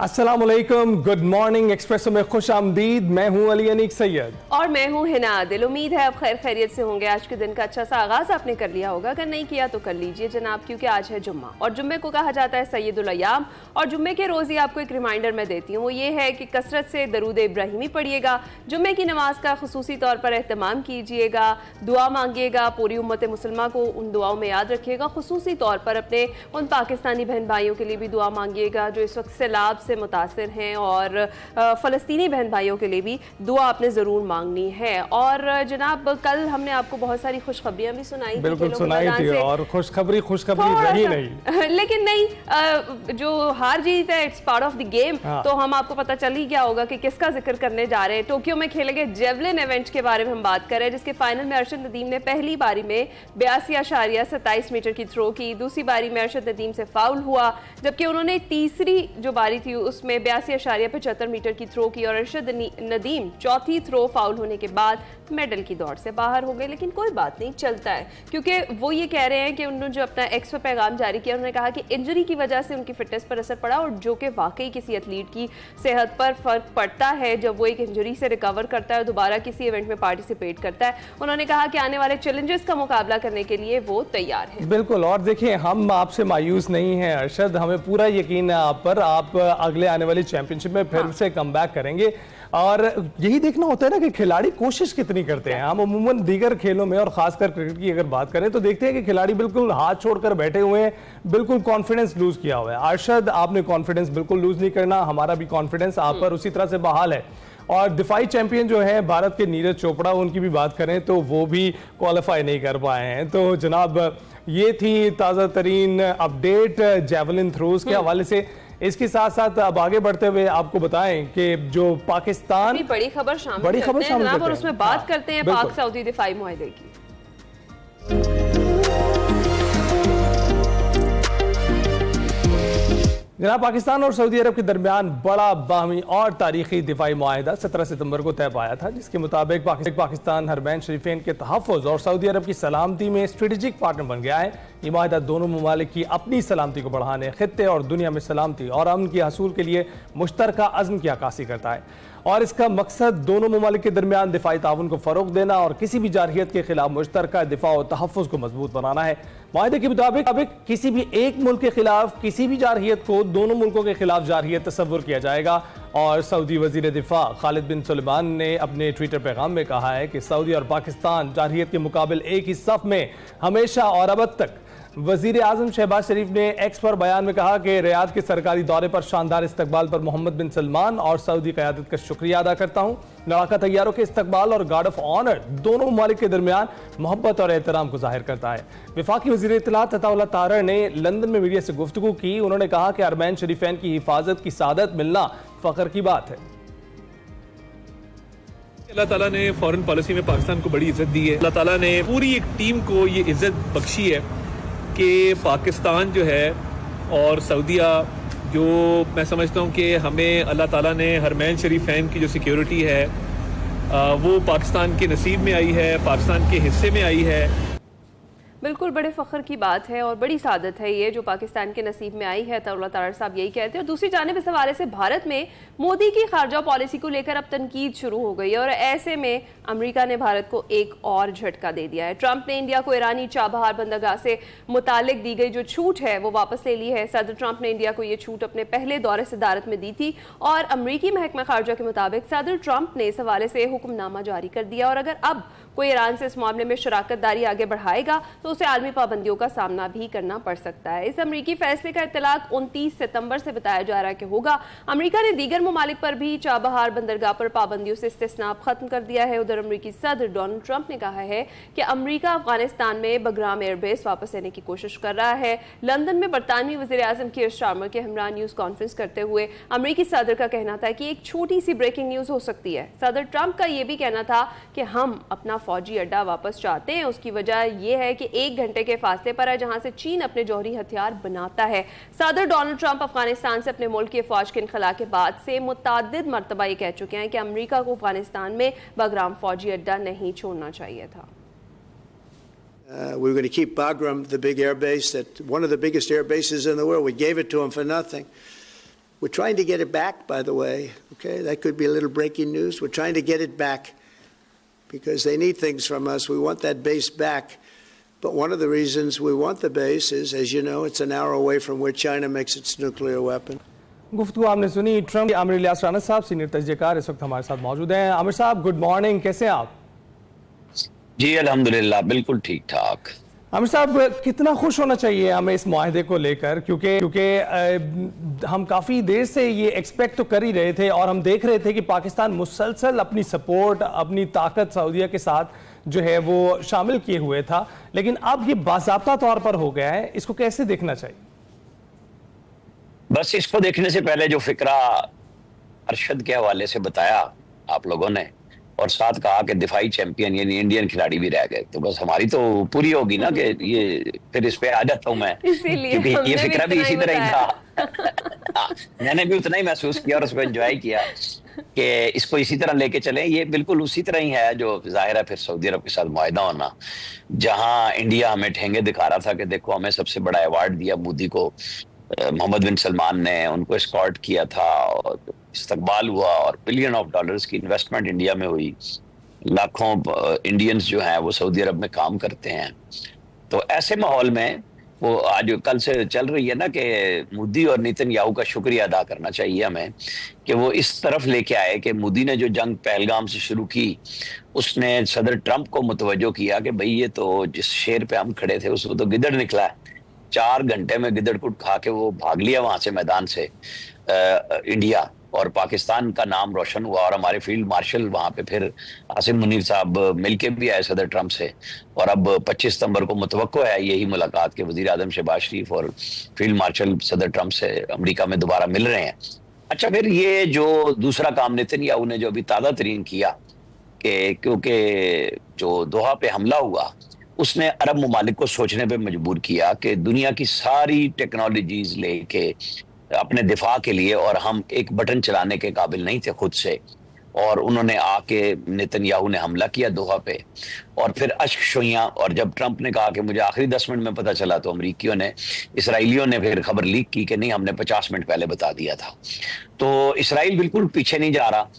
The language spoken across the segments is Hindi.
अस्सलामुअलैकुम, गुड मॉर्निंग एक्सप्रेसो में खुश आमदीद। मैं हूं अली अनीक सैयद और मैं हूं हिना दिल। उम्मीद है आप खैर खैरियत से होंगे। आज के दिन का अच्छा सा आगाज आपने कर लिया होगा, अगर नहीं किया तो कर लीजिए जनाब, क्योंकि आज है जुम्मा और जुम्मे को कहा जाता है सैयदुल अय्याम। और जुम्मे के रोज ही आपको एक रिमाइंडर मैं देती हूँ, वो ये है कि कसरत से दरूद इब्राहिमी पढ़िएगा, जुम्मे की नमाज का खुसूसी तौर पर एहतमाम कीजिएगा, दुआ मांगिएगा, पूरी उम्मत मुसलमान को उन दुआओं में याद रखिएगा। खुसूसी तौर पर अपने उन पाकिस्तानी बहन भाइयों के लिए भी दुआ मांगिएगा जो इस वक्त सैलाब से मुतासिर हैं, और फ़लस्तीनी बहन भाइयों के लिए भी दुआ आपने ज़रूर मांगनी है। और जनाब कल हमने आपको बहुत सारी खुशखबरियाँ भी सुनाई, बिल्कुल सुनाई थी, और खुशखबरी रही नहीं लेकिन नहीं, जो हार जीत है it's part of the game. तो हम आपको पता चल ही गया होगा कि किसका जिक्र करने जा रहे हैं। टोक्यो में खेले गए जेवलिन इवेंट के बारे में हम बात कर रहे हैं, जिसके फाइनल में अरशद नदीम ने पहली बारी में 82.27 मीटर की थ्रो की, दूसरी बारी में अरशद नदीम से फाउल हुआ, जबकि उन्होंने तीसरी जो बारी थी उसमें 82.75 मीटर की थ्रो की और अरशद नदीम चौथी थ्रो फाउल होने के बाद मेडल की दौड़ से बाहर हो गए। लेकिन कोई बात नहीं, चलता है, क्योंकि वो ये कह रहे हैं कि उन्होंने जो अपना एक्स पर पैगाम जारी किया, उन्होंने कहा कि इंजरी की वजह से उनकी फिटनेस पर असर पड़ा, और जो कि वाकई किसी एथलीट की सेहत पर फर्क पड़ता है जब वो एक इंजरी से रिकवर करता है और दोबारा किसी इवेंट में पार्टिसिपेट करता है। उन्होंने कहा कि आने वाले चैलेंजेस का मुकाबला करने के लिए वो तैयार है। बिल्कुल, और देखिए हम आपसे मायूस नहीं हैं अरशद, हमें पूरा यकीन है आप पर, आप अगले आने वाली चैंपियनशिप में फिर से कमबैक करेंगे। और यही देखना होता है ना कि खिलाड़ी कोशिश कितनी करते हैं। हम अमूमन दीगर खेलों में और खासकर क्रिकेट की अगर बात करें तो देखते हैं कि खिलाड़ी बिल्कुल हाथ छोड़कर बैठे हुए हैं, बिल्कुल कॉन्फिडेंस लूज किया हुआ है। अरशद, आपने कॉन्फिडेंस बिल्कुल लूज नहीं करना, हमारा भी कॉन्फिडेंस आप पर उसी तरह से बहाल है। और दिफाई चैंपियन जो है भारत के नीरज चोपड़ा, उनकी भी बात करें तो वो भी क्वालिफाई नहीं कर पाए हैं। तो जनाब ये थी ताज़ा तरीन अपडेट जेवलिन थ्रोज के हवाले से। इसके साथ साथ अब आगे बढ़ते हुए आपको बताएं कि जो पाकिस्तान बड़ी खबर शामिल करते हैं और उसमें बात करते हैं पाक सऊदी दिफाई मुआहदे की। जनाब, पाकिस्तान और सऊदी अरब के दरमियान बड़ा बाहमी और तारीखी दिफाई मुआहदा 17 सितंबर को तय पाया था, जिसके मुताबिक पाकिस्तान हरमैन शरीफैन के तहफ़्फ़ुज़ और सऊदी अरब की सलामती में स्ट्रेटेजिक पार्टनर बन गया है। ये मुआहदा दोनों ममालिक की अपनी सलामती को बढ़ाने, खित्ते और दुनिया में सलामती और अमन के हसूल के लिए मुश्तरका अज़्म की अक्कासी करता है, और इसका मकसद दोनों ममालिक के दरमियान दिफाई ताउन को फ़रोग़ देना और किसी भी जारहियत के खिलाफ मुश्तरका दिफा और तहफ़्फ़ुज़ को मजबूत बनाना है। मुआहदे के मुताबिक किसी भी एक मुल्क के खिलाफ किसी भी जारहियत को दोनों मुल्कों के खिलाफ जारहियत तस्वुर किया जाएगा। और सऊदी वज़ीर दिफा खालिद बिन सुलेमान ने अपने ट्विटर पैगाम में कहा है कि सऊदी और पाकिस्तान जारहियत के मुकाबले एक ही सफ़ में हमेशा और अब तक। वज़ीर आज़म शहबाज शरीफ ने एक्स पर बयान में कहा कि रियाद के सरकारी दौरे पर शानदार इस्तकबाल पर मोहम्मद बिन सलमान और सऊदी क़यादत का शुक्रिया अदा करता हूँ। लड़ाका तैयारों के इस्तकबाल और गार्ड ऑफ ऑनर दोनों ममालिक के दरमियान मोहब्बत और एहतराम को जाहिर करता है। वफाकी वज़ीर इत्तलात अताउल्लाह तारर ने लंदन में मीडिया से गुफ्तगू की। उन्होंने कहा कि हरमैन शरीफैन की हिफाजत की सादत मिलना फ़ख्र की बात है। अल्लाह ताला ने फॉरेन पॉलिसी में पाकिस्तान को बड़ी इज्जत दी है। अल्लाह ताला ने पूरी एक टीम को ये इज्जत बख्शी है कि पाकिस्तान जो है और सऊदीया, जो मैं समझता हूँ कि हमें अल्लाह ताला ने हरमैन शरीफैन की जो सिक्योरिटी है वो पाकिस्तान के नसीब में आई है, पाकिस्तान के हिस्से में आई है। बिल्कुल बड़े फ़ख्र की बात है और बड़ी सादत है ये जो पाकिस्तान के नसीब में आई है। अताउल्लाह तारर साहब यही कहते हैं। और दूसरी जानिब इस हवाले से भारत में मोदी की खारजा पॉलिसी को लेकर अब तनकीद शुरू हो गई है, और ऐसे में अमेरिका ने भारत को एक और झटका दे दिया है। ट्रंप ने इंडिया को ईरानी चाबहार बंदरगाह से मुतालिक दी गई जो छूट है वो वापस ले ली है। सदर ट्रंप ने इंडिया को ये छूट अपने पहले दौरे सदारत में दी थी, और अमरीकी महकमा खारजा के मुताबिक सदर ट्रंप ने इस हवाले से हुक्मनामा जारी कर दिया, और अगर अब कोई ईरान से इस मामले में शराकत दारी आगे बढ़ाएगा तो उसे आलमी पाबंदियों का सामना भी करना पड़ सकता है। इस अमरीकी फैसले का इत्तलाक 29 सितंबर से बताया जा रहा है कि होगा। अमरीका ने दीगर ममालिक पर भी चाबहार बंदरगाह पर पाबंदियों से इस्तिस्ना खत्म कर दिया है। उधर अमरीकी सदर डोनाल्ड ट्रंप ने कहा है कि अमरीका अफगानिस्तान में बगराम एयरबेस वापस लेने की कोशिश कर रहा है। लंदन में बरतानवी वज़ीर आज़म कीर स्टारमर के हमरा न्यूज़ कॉन्फ्रेंस करते हुए अमरीकी सदर का कहना था कि एक छोटी सी ब्रेकिंग न्यूज़ हो सकती है। सदर ट्रंप का यह भी कहना था कि हम अपना फौजी अड्डा वापस चाहते हैं। उसकी वजह यह है कि 1 घंटे के फासले पर है जहां से चीन अपने जौहरी हथियार बनाता है। सदर डोनाल्ड ट्रंप अफगानिस्तान से अपने मुल्क की फौज के इनखला के बाद से मुतअद्दिद मरतबा ये कह चुके हैं कि अमेरिका को अफगानिस्तान में बगराम फौजी अड्डा नहीं छोड़ना चाहिए था। We were going to keep Bagram, the big air base, one of the biggest air bases in the world. We gave it to them for nothing. We're trying to get it back, by the way. Okay, that could be a little breaking news. We're trying to get it back because they need things from us. We want that base back. But one of the reasons we want the base is, as you know, it's an hour away from where China makes its nuclear weapon. गुफ्तगू आपने सुनी ट्रम्प के। आमिर इलियास राना साहब सीनियर तजज़ियेकार इस वक्त हमारे साथ मौजूद हैं। आमिर साहब गुड मॉर्निंग, कैसे हैं आप? जी अल्हम्दुलिल्लाह बिल्कुल ठीक ठाक। आमिर साहब कितना खुश होना चाहिए हमें इस मुआहदे को लेकर, क्योंकि हम काफ़ी देर से ये एक्सपेक्ट तो कर ही रहे थे और हम देख रहे थे कि पाकिस्तान मुसलसल अपनी सपोर्ट, अपनी ताकत सऊदीया के साथ जो है वो शामिल किए हुए था, लेकिन अब ये बाज़ाब्ता तौर पर हो गया है। इसको कैसे देखना चाहिए? बस इसको देखने से पहले जो फिक्रा अरशद के हवाले से बताया आप लोगों ने और साथ कहा कि दिफाई चैंपियन यानी इंडियन खिलाड़ी भी रह गए, तो बस हमारी तो पूरी होगी ना कि ये फिर इस पे आ जाता हूं मैं, क्योंकि ये फिक्रा भी इसी तरह ही था। मैंने भी उतना ही महसूस किया और उसको एंजॉय किया कि इसको इसी तरह लेके चलें। ये बिल्कुल उसी तरह ही है जो जाहिर है फिर सऊदी अरब के साथ मुआहदा होना, जहां इंडिया हमें ठेंगे दिखा रहा था कि देखो हमें सबसे बड़ा अवार्ड दिया मोदी को, मोहम्मद बिन सलमान ने उनको एस्कॉर्ट किया था और इस्तकबाल हुआ और $बिलियन ऑफ डॉलर्स की इन्वेस्टमेंट इंडिया में हुई। लाखों इंडियंस जो हैं वो सऊदी अरब में काम करते हैं। तो ऐसे माहौल में वो आज कल से चल रही है ना कि मोदी और नेतन्याहू का शुक्रिया अदा करना चाहिए हमें कि वो इस तरफ लेके आए कि मोदी ने जो जंग पहलगाम से शुरू की उसने सदर ट्रंप को मुतवज्जो किया कि भाई ये तो जिस शेर पे हम खड़े थे उसको तो गिदड़ निकला है। 4 घंटे में गिदड़ कुट खा के वो भाग लिया वहां से मैदान से इंडिया, और पाकिस्तान का नाम रोशन हुआ और हमारे फील्ड मार्शल वहां पे फिर आसिम मुनीर साहब मिलके भी आए सदर ट्रंप से, और अब 25 सितंबर को मुतवक्को है यही मुलाकात के वजीर आजम शहबाज शरीफ और फील्ड मार्शल सदर ट्रंप से अमेरिका में दोबारा मिल रहे हैं। अच्छा, फिर ये जो दूसरा काम नेतन्याहू ने जो अभी ताज़ा तरीन किया कि क्योंकि जो दोहा पे हमला हुआ उसने अरब ममालिक को सोचने पे मजबूर किया कि दुनिया की सारी टेक्नोलॉजीज लेके अपने दिफा के लिए, और हम एक बटन चलाने के काबिल नहीं थे खुद से, और उन्होंने आके नेतन्याहू ने हमला किया दोहा पे और फिर अश्क शोइयां। और जब ट्रंप ने कहा कि मुझे आखिरी 10 मिनट में पता चला, तो अमरीकियों ने, इसराइलियों ने फिर खबर लीक की कि नहीं हमने 50 मिनट पहले बता दिया था। तो इसराइल बिल्कुल पीछे नहीं जा रहा।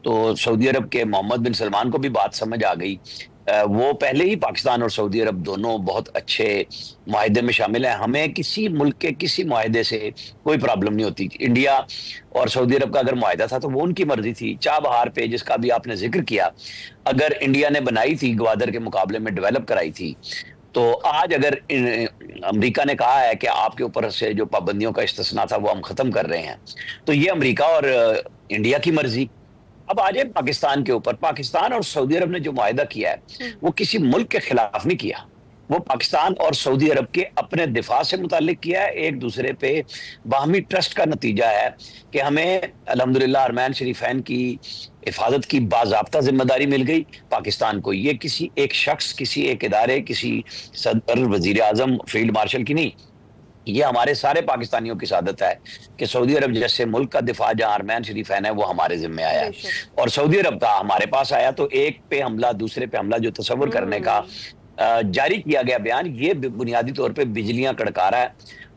तो सऊदी अरब के मोहम्मद बिन सलमान को भी बात समझ आ गई। वो पहले ही पाकिस्तान और सऊदी अरब दोनों बहुत अच्छे मुआहदे में शामिल हैं। हमें किसी मुल्क के किसी मुआहदे से कोई प्रॉब्लम नहीं होती। इंडिया और सऊदी अरब का अगर मुआहदा था तो वो उनकी मर्जी थी। चाबहार पे जिसका भी आपने जिक्र किया, अगर इंडिया ने बनाई थी ग्वादर के मुकाबले में डेवलप कराई थी, तो आज अगर अमेरिका ने कहा है कि आपके ऊपर से जो पाबंदियों का इस्तिस्ना था वो हम खत्म कर रहे हैं, तो ये अमेरिका और इंडिया की मर्जी। अब आ जाए पाकिस्तान के ऊपर। पाकिस्तान और सऊदी अरब ने जो मुआहदा किया है वो किसी मुल्क के खिलाफ नहीं किया, वो पाकिस्तान और सऊदी अरब के अपने दिफा से मुताल्लिक किया है। एक दूसरे पे बाहमी ट्रस्ट का नतीजा है कि हमें अल्हम्दुलिल्लाह हरमैन शरीफैन की हिफाजत की बाज़ाब्ता जिम्मेदारी मिल गई पाकिस्तान को। ये किसी एक शख्स, किसी एक इदारे, किसी सदर, वजीर आजम, फील्ड मार्शल की नहीं, ये हमारे सारे पाकिस्तानियों की सादत है कि सऊदी अरब जैसे मुल्क का दिफा जहां अरमान शरीफैन है वो हमारे जिम्मे आया है, और सऊदी अरब का हमारे पास आया। तो एक पे हमला दूसरे पे हमला जो तस्वर करने का जारी किया गया बयान, ये बुनियादी तौर पे बिजलियां कड़का रहा है।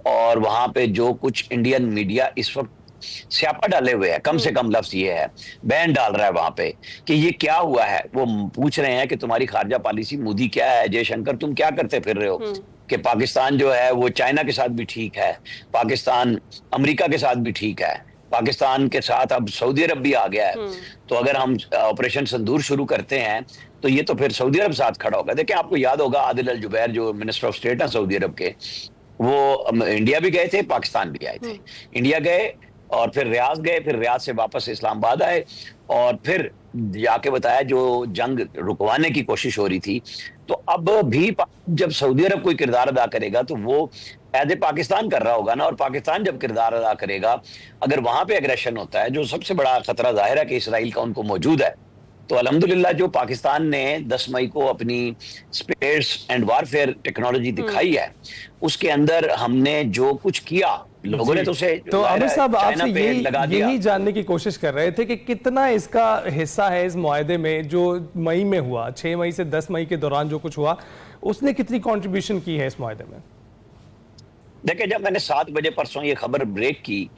और वहां पे जो कुछ इंडियन मीडिया इस वक्त स्यापा डाले हुए है, कम से कम लफ्ज ये है, बैन डाल रहा है वहां पे कि ये क्या हुआ है। वो पूछ रहे हैं कि तुम्हारी खारजा पॉलिसी मोदी क्या है, जयशंकर तुम क्या करते फिर रहे हो, कि पाकिस्तान जो है वो चाइना के साथ भी ठीक है, पाकिस्तान अमेरिका के साथ भी ठीक है, पाकिस्तान के साथ अब सऊदी अरब भी आ गया है। तो अगर हम ऑपरेशन संदूर शुरू करते हैं तो ये तो फिर सऊदी अरब साथ खड़ा होगा। देखिए, आपको याद होगा आदिल अल जुबैर जो मिनिस्टर ऑफ स्टेट है सऊदी अरब के, वो इंडिया भी गए थे, पाकिस्तान भी आए थे। इंडिया गए और फिर रियाद गए, फिर रियाद से वापस इस्लामाबाद आए और फिर जाके बताया जो जंग रुकवाने की कोशिश हो रही थी। तो अब भी जब सऊदी अरब कोई किरदार अदा करेगा तो वो एज ए पाकिस्तान कर रहा होगा ना, और पाकिस्तान जब किरदार अदा करेगा, अगर वहां पे एग्रेशन होता है, जो सबसे बड़ा खतरा जाहिर है कि इसराइल का उनको मौजूद है, तो अल्हम्दुलिल्लाह जो पाकिस्तान ने 10 मई को अपनी स्पेस एंड वारफेयर टेक्नोलॉजी दिखाई है, उसके अंदर हमने जो कुछ किया, लोगों ने तो उसे तो आमिर साहब आपसे यही जानने की कोशिश कर रहे थे कि कितना इसका हिस्सा है इस मुआहदे में जो मई में हुआ, 6 मई से 10 मई के दौरान जो कुछ हुआ, उसने कितनी कंट्रीब्यूशन की है इस मुआहदे में? देखिए, जब मैंने 7 बजे परसों ये खबर ब्रेक की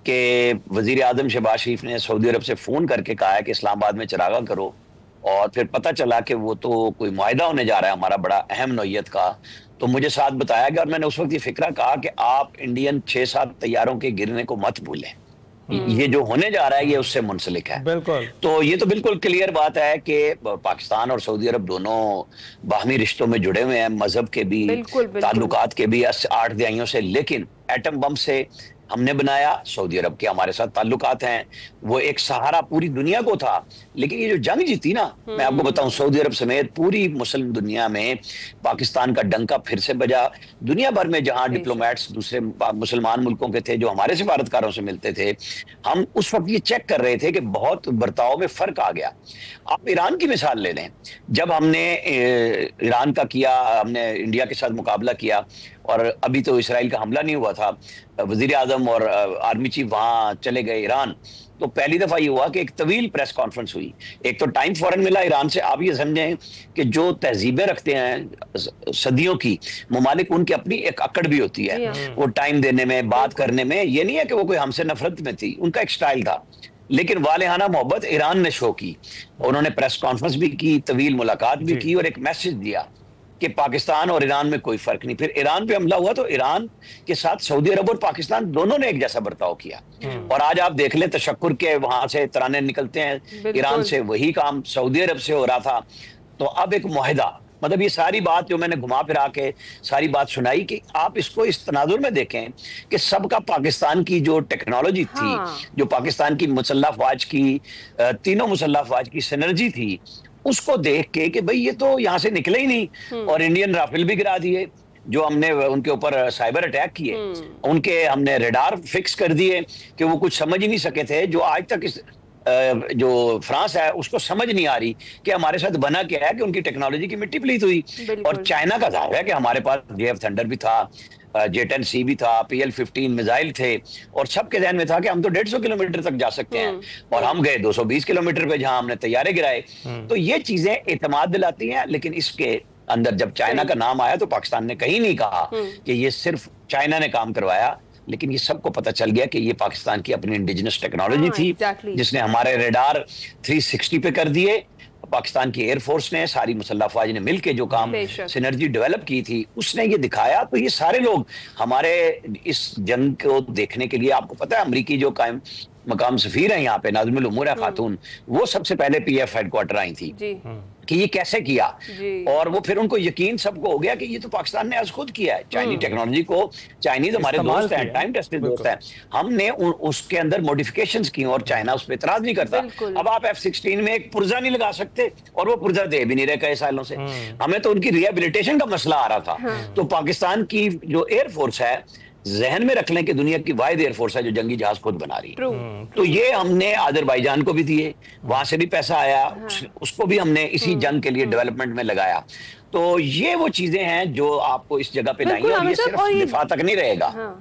कि वजीर आजम शहबाज शरीफ ने सऊदी अरब से फोन करके कहा है कि इस्लामाबाद में चरागा करो, और फिर पता चला कि वो तो कोई मुआहिदा होने जा रहा है हमारा बड़ा अहम नौइयत का, तो मुझे साथ बताया गया और मैंने उस वक्त ये फिक्रा कहा कि आप इंडियन 6-7 तैयारों के गिरने को मत भूलें, ये जो होने जा रहा है ये उससे मुंसलिक है। बिल्कुल। तो ये तो बिल्कुल क्लियर बात है कि पाकिस्तान और सऊदी अरब दोनों बाहमी रिश्तों में जुड़े हुए हैं, मजहब के भी, ताल्लुकात के भी 8 दहाइयों से। लेकिन एटम बम से हमने बनाया, सऊदी अरब के हमारे साथ ताल्लुकात हैं, वो एक सहारा पूरी दुनिया को था। लेकिन ये जो जंग जीती ना, मैं आपको बताऊं, सऊदी अरब समेत पूरी मुस्लिम दुनिया में पाकिस्तान का डंका फिर से बजा। दुनिया भर में जहां डिप्लोमेट्स दूसरे मुसलमान मुल्कों के थे जो हमारे सिफारतकारों से मिलते थे, हम उस वक्त ये चेक कर रहे थे कि बहुत बर्ताव में फर्क आ गया। आप ईरान की मिसाल ले लें, जब हमने ईरान का किया, हमने इंडिया के साथ मुकाबला किया, और अभी तो इसराइल का हमला नहीं हुआ था, वजीर आजम और आर्मी चीफ वहां चले गए ईरान, तो पहली दफा ये हुआ कि एक तवील प्रेस कॉन्फ्रेंस हुई। एक तो टाइम फौरन मिला ईरान से। आप ये समझें कि जो तहजीबें रखते हैं सदियों की ममालिक, उनकी अपनी एक अकड़ भी होती है, वो टाइम देने में, बात करने में। ये नहीं है कि वो कोई हमसे नफरत में थी, उनका एक स्टाइल था। लेकिन वालेहाना मोहब्बत ईरान ने शो की, उन्होंने प्रेस कॉन्फ्रेंस भी की, तवील मुलाकात भी की, और एक मैसेज दिया कि पाकिस्तान और ईरान में कोई फर्क नहीं। फिर ईरान पे हमला हुआ तो ईरान के साथ सऊदी अरब और पाकिस्तान दोनों ने एक जैसा बर्ताव किया। और आज आप देख लें, तशक्कुर के वहां से तराने निकलते हैं, ईरान से वही काम सऊदी अरब से हो रहा था। तो अब एक मुआहिदा, मतलब ये सारी बात जो मैंने घुमा फिरा के सारी बात सुनाई, कि आप इसको इस तनाजुर में देखें कि सबका पाकिस्तान की जो टेक्नोलॉजी थी, जो पाकिस्तान की मुसल्लह अफवाज की, तीनों मुसल्लह अफवाज की सिनर्जी थी, उसको देख के कि भाई ये तो यहाँ से निकले ही नहीं। और इंडियन राफेल भी गिरा दिए, जो हमने उनके ऊपर साइबर अटैक किए, उनके हमने रेडार फिक्स कर दिए कि वो कुछ समझ ही नहीं सके थे। जो आज तक इस जो फ्रांस है उसको समझ नहीं आ रही कि हमारे साथ बना क्या है, कि उनकी टेक्नोलॉजी की मिट्टी पलीत हुई। और चाइना का जाहिर है कि हमारे पास JF थंडर भी था, J-10C भी था, PL-15 मिसाइल थे, और सबके ध्यान में था कि हम तो 150 किलोमीटर तक जा सकते हैं, और हम गए 220 किलोमीटर पे, जहां हमने तैयारे गिराए। तो ये चीजें एतमाद दिलाती हैं। लेकिन इसके अंदर जब चाइना का नाम आया तो पाकिस्तान ने कहीं नहीं कहा कि ये सिर्फ चाइना ने काम करवाया, लेकिन ये सबको पता चल गया कि ये पाकिस्तान की अपनी इंडिजिनस टेक्नोलॉजी थी, जिसने हमारे रेडार 360 पे कर दिए। पाकिस्तान की एयरफोर्स ने, सारी मुसल्लह अफवाज ने मिलकर जो काम सिनर्जी डेवलप की थी, उसने ये दिखाया। तो ये सारे लोग हमारे इस जंग को देखने के लिए, आपको पता है अमरीकी जो कायम मकाम सफीर है यहाँ पे, नाज़िमुल उमूर है खातून, वो सबसे पहले PF हेडक्वार्टर आई थी कि ये कैसे किया। और वो फिर उनको यकीन सबको हो गया कि ये तो पाकिस्तान ने आज खुद किया है। चाइनीज टेक्नोलॉजी को, चाइनीज हमारे दोस्त हैं, टाइम टेस्टेड दोस्त हैं, हमने उसके अंदर मॉडिफिकेशंस की, और चाइना उस पर एतराज नहीं करता। अब आप F-16 में एक पुर्जा नहीं लगा सकते, और वो पुर्जा दे भी नहीं रहे कई सालों से। हमें तो उनकी रिहेबिलिटेशन का मसला आ रहा था। तो पाकिस्तान की जो एयरफोर्स है, जहन में रख लें कि दुनिया की वाहिद एयरफोर्स है जो जंगी जहाज खुद बना रही है। तो ये हमने अजरबैजान को भी दिए, वहां से भी पैसा आया, उसको भी हमने इसी जंग के लिए डेवलपमेंट में लगाया। तो ये वो चीजें हैं जो आपको इस जगह पे लाएंगे, और ये सिर्फ दिफा तक नहीं रहेगा।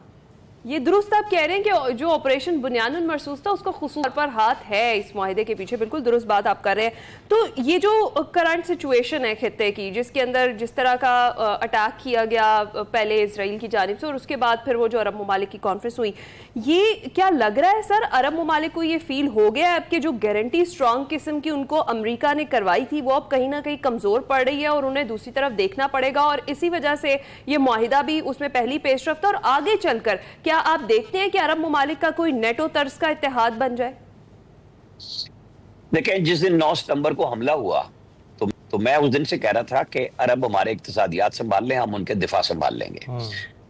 ये दुरुस्त आप कह रहे हैं कि जो ऑपरेशन बुनियानुल मरसूस था उसका खुसूस तौर पर हाथ है इस मुआहिदे के पीछे, बिल्कुल दुरुस्त बात आप कर रहे हैं। तो ये जो करंट सिचुएशन है खित्ते की, जिसके अंदर जिस तरह का अटैक किया गया पहले इसराइल की जानिब से, और उसके बाद फिर वो जो अरब ममालिक की कॉन्फ्रेंस हुई, ये क्या लग रहा है सर अरब ममालिक को ये फील हो गया है अब कि जो गारंटी स्ट्रॉन्ग किस्म की उनको अमेरिका ने करवाई थी वो अब कहीं ना कहीं कमजोर पड़ रही है, और उन्हें दूसरी तरफ देखना पड़ेगा, और इसी वजह से ये मुआहिदा भी उसमें पहली पेशरफ्त, और आगे चलकर क्या आप देखते हैं कि अरब ममालिक का कोई नेटो तर्ज का इत्तेहाद बन जाए? देखें, जिस दिन 9 सितंबर को हमला हुआ तो मैं उस दिन से कह रहा था कि अरब हमारे इक्तिसादियात संभाल लें, हम उनके दिफा संभाल लेंगे।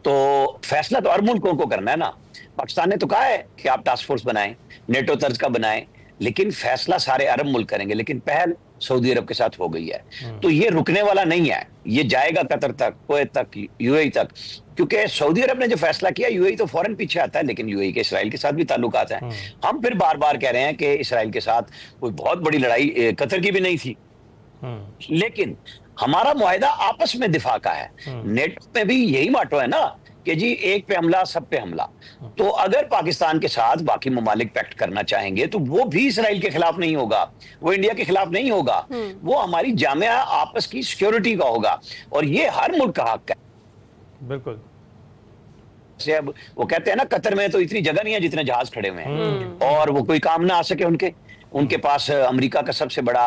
तो फैसला तो अरब मुल्कों को करना है ना। पाकिस्तान ने तो कहा है कि आप टास्क फोर्स बनाएं, नेटो तर्ज का बनाएं, लेकिन फैसला सारे अरब मुल्क करेंगे। लेकिन पहल सऊदी अरब के साथ हो गई है, तो ये रुकने वाला नहीं है, ये जाएगा कतर तक, कुवैत तक, UAE तक। क्योंकि सऊदी अरब ने जो फैसला किया, UAE तो फौरन पीछे आता है, लेकिन UAE के इसराइल के साथ भी ताल्लुकात हैं। हम फिर बार बार कह रहे हैं कि इसराइल के साथ कोई बहुत बड़ी लड़ाई कतर की भी नहीं थी, लेकिन हमारा मुआहिदा आपस में दिफा का है। नेटो में भी यही माटो है ना कि जी एक पे हमला सब पे हमला। तो अगर पाकिस्तान के साथ बाकी ममालिक पैक्ट करना चाहेंगे तो वो भी इसराइल के खिलाफ नहीं होगा, वो इंडिया के खिलाफ नहीं होगा, वो हमारी जामिया आपस की सिक्योरिटी का होगा, और ये हर मुल्क का हक है। बिल्कुल। से अब वो कहते हैं ना, कतर में तो इतनी जगह नहीं है जितने जहाज खड़े हुए हैं, और वो कोई काम ना आ सके उनके पास अमेरिका का सबसे बड़ा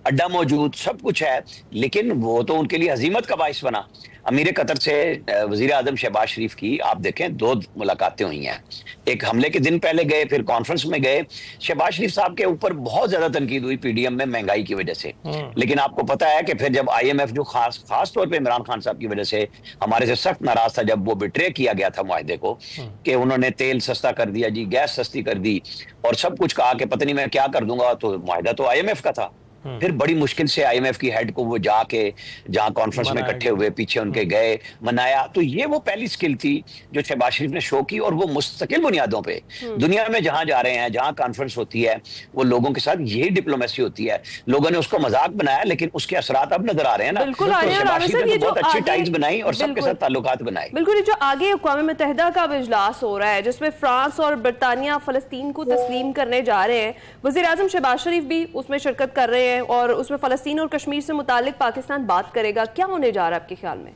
अड्डा मौजूद, सब कुछ है, लेकिन वो तो उनके लिए हजीमत का बाइस बना। अमीर कतर से वजीर आजम शहबाज शरीफ की आप देखें 2 मुलाकातें हुई हैं, एक हमले के दिन पहले गए, फिर कॉन्फ्रेंस में गए। शहबाज शरीफ साहब के ऊपर बहुत ज्यादा तनकीद हुई पीडीएम में महंगाई की वजह से, लेकिन आपको पता है कि फिर जब IMF जो खास तौर पे इमरान खान साहब की वजह से हमारे से सख्त नाराज था, जब वो बिट्रे किया गया था मुआहदे को, कि उन्होंने तेल सस्ता कर दिया जी, गैस सस्ती कर दी और सब कुछ कहा कि पता नहीं मैं क्या कर दूंगा, तो मुआहदा तो IMF का था। फिर बड़ी मुश्किल से IMF की हेड को वो जाके जहां कॉन्फ्रेंस में इकट्ठे हुए, पीछे उनके गए, मनाया। तो ये वो पहली स्किल थी जो शहबाज शरीफ ने शो की, और वो मुस्तकिल बुनियादों पे दुनिया में जहां जा रहे हैं, जहां कॉन्फ्रेंस होती है, वो लोगों के साथ यही डिप्लोमेसी होती है। लोगों ने उसको मजाक बनाया, लेकिन उसके असरात अब नजर आ रहे हैं ना। बिल्कुल, शहबाज शरीफ ने बहुत अच्छी टाइज बनाई और सबके साथ ताल्लुकात बनाए। बिल्कुल, जो आगे अक़वाम मुत्तहिदा का इजलास हो रहा है जिसमें फ्रांस और बरतानिया फलस्तीन को तस्लीम करने जा रहे हैं, वज़ीर आज़म शहबाज शरीफ भी उसमें शिरकत कर रहे हैं और उसमें फलस्तीन और कश्मीर से मुतालिक पाकिस्तान बात करेगा। क्या होने जा रहा है आपके ख्याल में?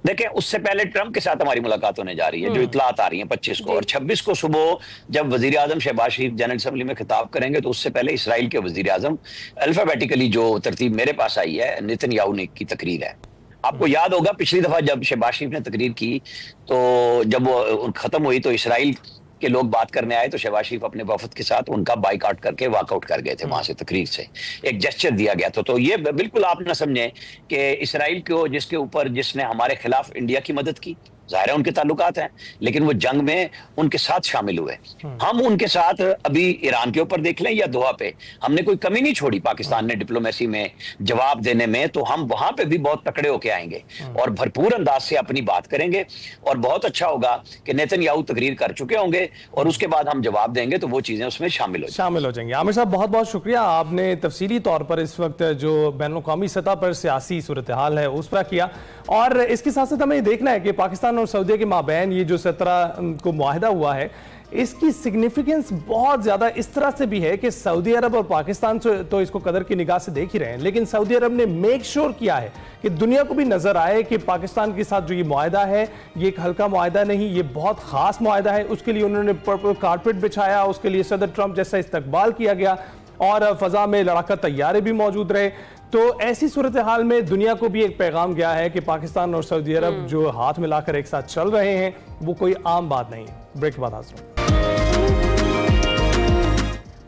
देखें, उससे पहले ट्रंप के साथ हमारी मुलाकात होने जा रही है, जो इतलात आ रही है 25 को, और 26 को सुबह जब वजीर आजम शहबाज शरीफ जनरल असेंबली में खिताब करेंगे, तो उससे पहले इसराइल के वजीर आजम, अल्फाबेटिकली जो तरतीब मेरे पास आई है, नेतन्याहू की तकरीर है। आपको याद होगा पिछली दफा जब शहबाज शरीफ ने तकरीर की, तो जब वो खत्म हुई तो इसराइल के लोग बात करने आए, तो शहबाज शरीफ अपने वफद के साथ उनका बाइकआउट करके वॉकआउट कर गए थे वहां से, तकरीर से एक जेस्चर दिया गया था। तो ये बिल्कुल आप ना समझे कि इसराइल को जिसने हमारे खिलाफ इंडिया की मदद की, जाहिर है उनके ताल्लुकात हैं, लेकिन वो जंग में उनके साथ शामिल हुए। हम उनके साथ अभी ईरान के ऊपर देख लें या दोहा पे, हमने कोई कमी नहीं छोड़ी पाकिस्तान ने डिप्लोमेसी में जवाब देने में, तो हम वहां पे भी बहुत तकड़े होके आएंगे और भरपूर अंदाज से अपनी बात करेंगे। और बहुत अच्छा होगा कि नेतन्याहू तकरीर कर चुके होंगे और उसके बाद हम जवाब देंगे, तो वो चीजें उसमें शामिल हो जाएंगी। आमिर साहब, बहुत बहुत शुक्रिया, आपने तफसीली तौर पर इस वक्त जो बैनुल-अक़वामी सतह पर सियासी सूरत हाल है उस पर किया, और इसके साथ साथ हमें देखना है कि पाकिस्तान और सऊदीया के माबैन ये जो 17 को मुआहदा हुआ है, इसकी सिग्निफिकेंस बहुत ज़्यादा इस तरह से भी है कि सऊदी अरब और पाकिस्तान तो इसको कदर की निगाह से देख ही रहे हैं, लेकिन सऊदी अरब ने मेक श्योर किया है कि दुनिया को भी नजर आए कि पाकिस्तान के साथ जो ये मुआहदा है, ये एक हल्का मुआहदा नहीं, ये बहुत खास मुआहदा है। उसके लिए उन्होंने पर्पल कारपेट बिछाया, उसके लिए सदर ट्रंप जैसा इस्तकबाल किया गया और फजा में लड़ाका तैयारे भी मौजूद रहे। तो ऐसी सूरत हाल में दुनिया को भी एक पैगाम गया है कि पाकिस्तान और सऊदी अरब जो हाथ मिलाकर एक साथ चल रहे हैं, वो कोई आम बात नहीं। ब्रेक के बाद हाजिर हूं।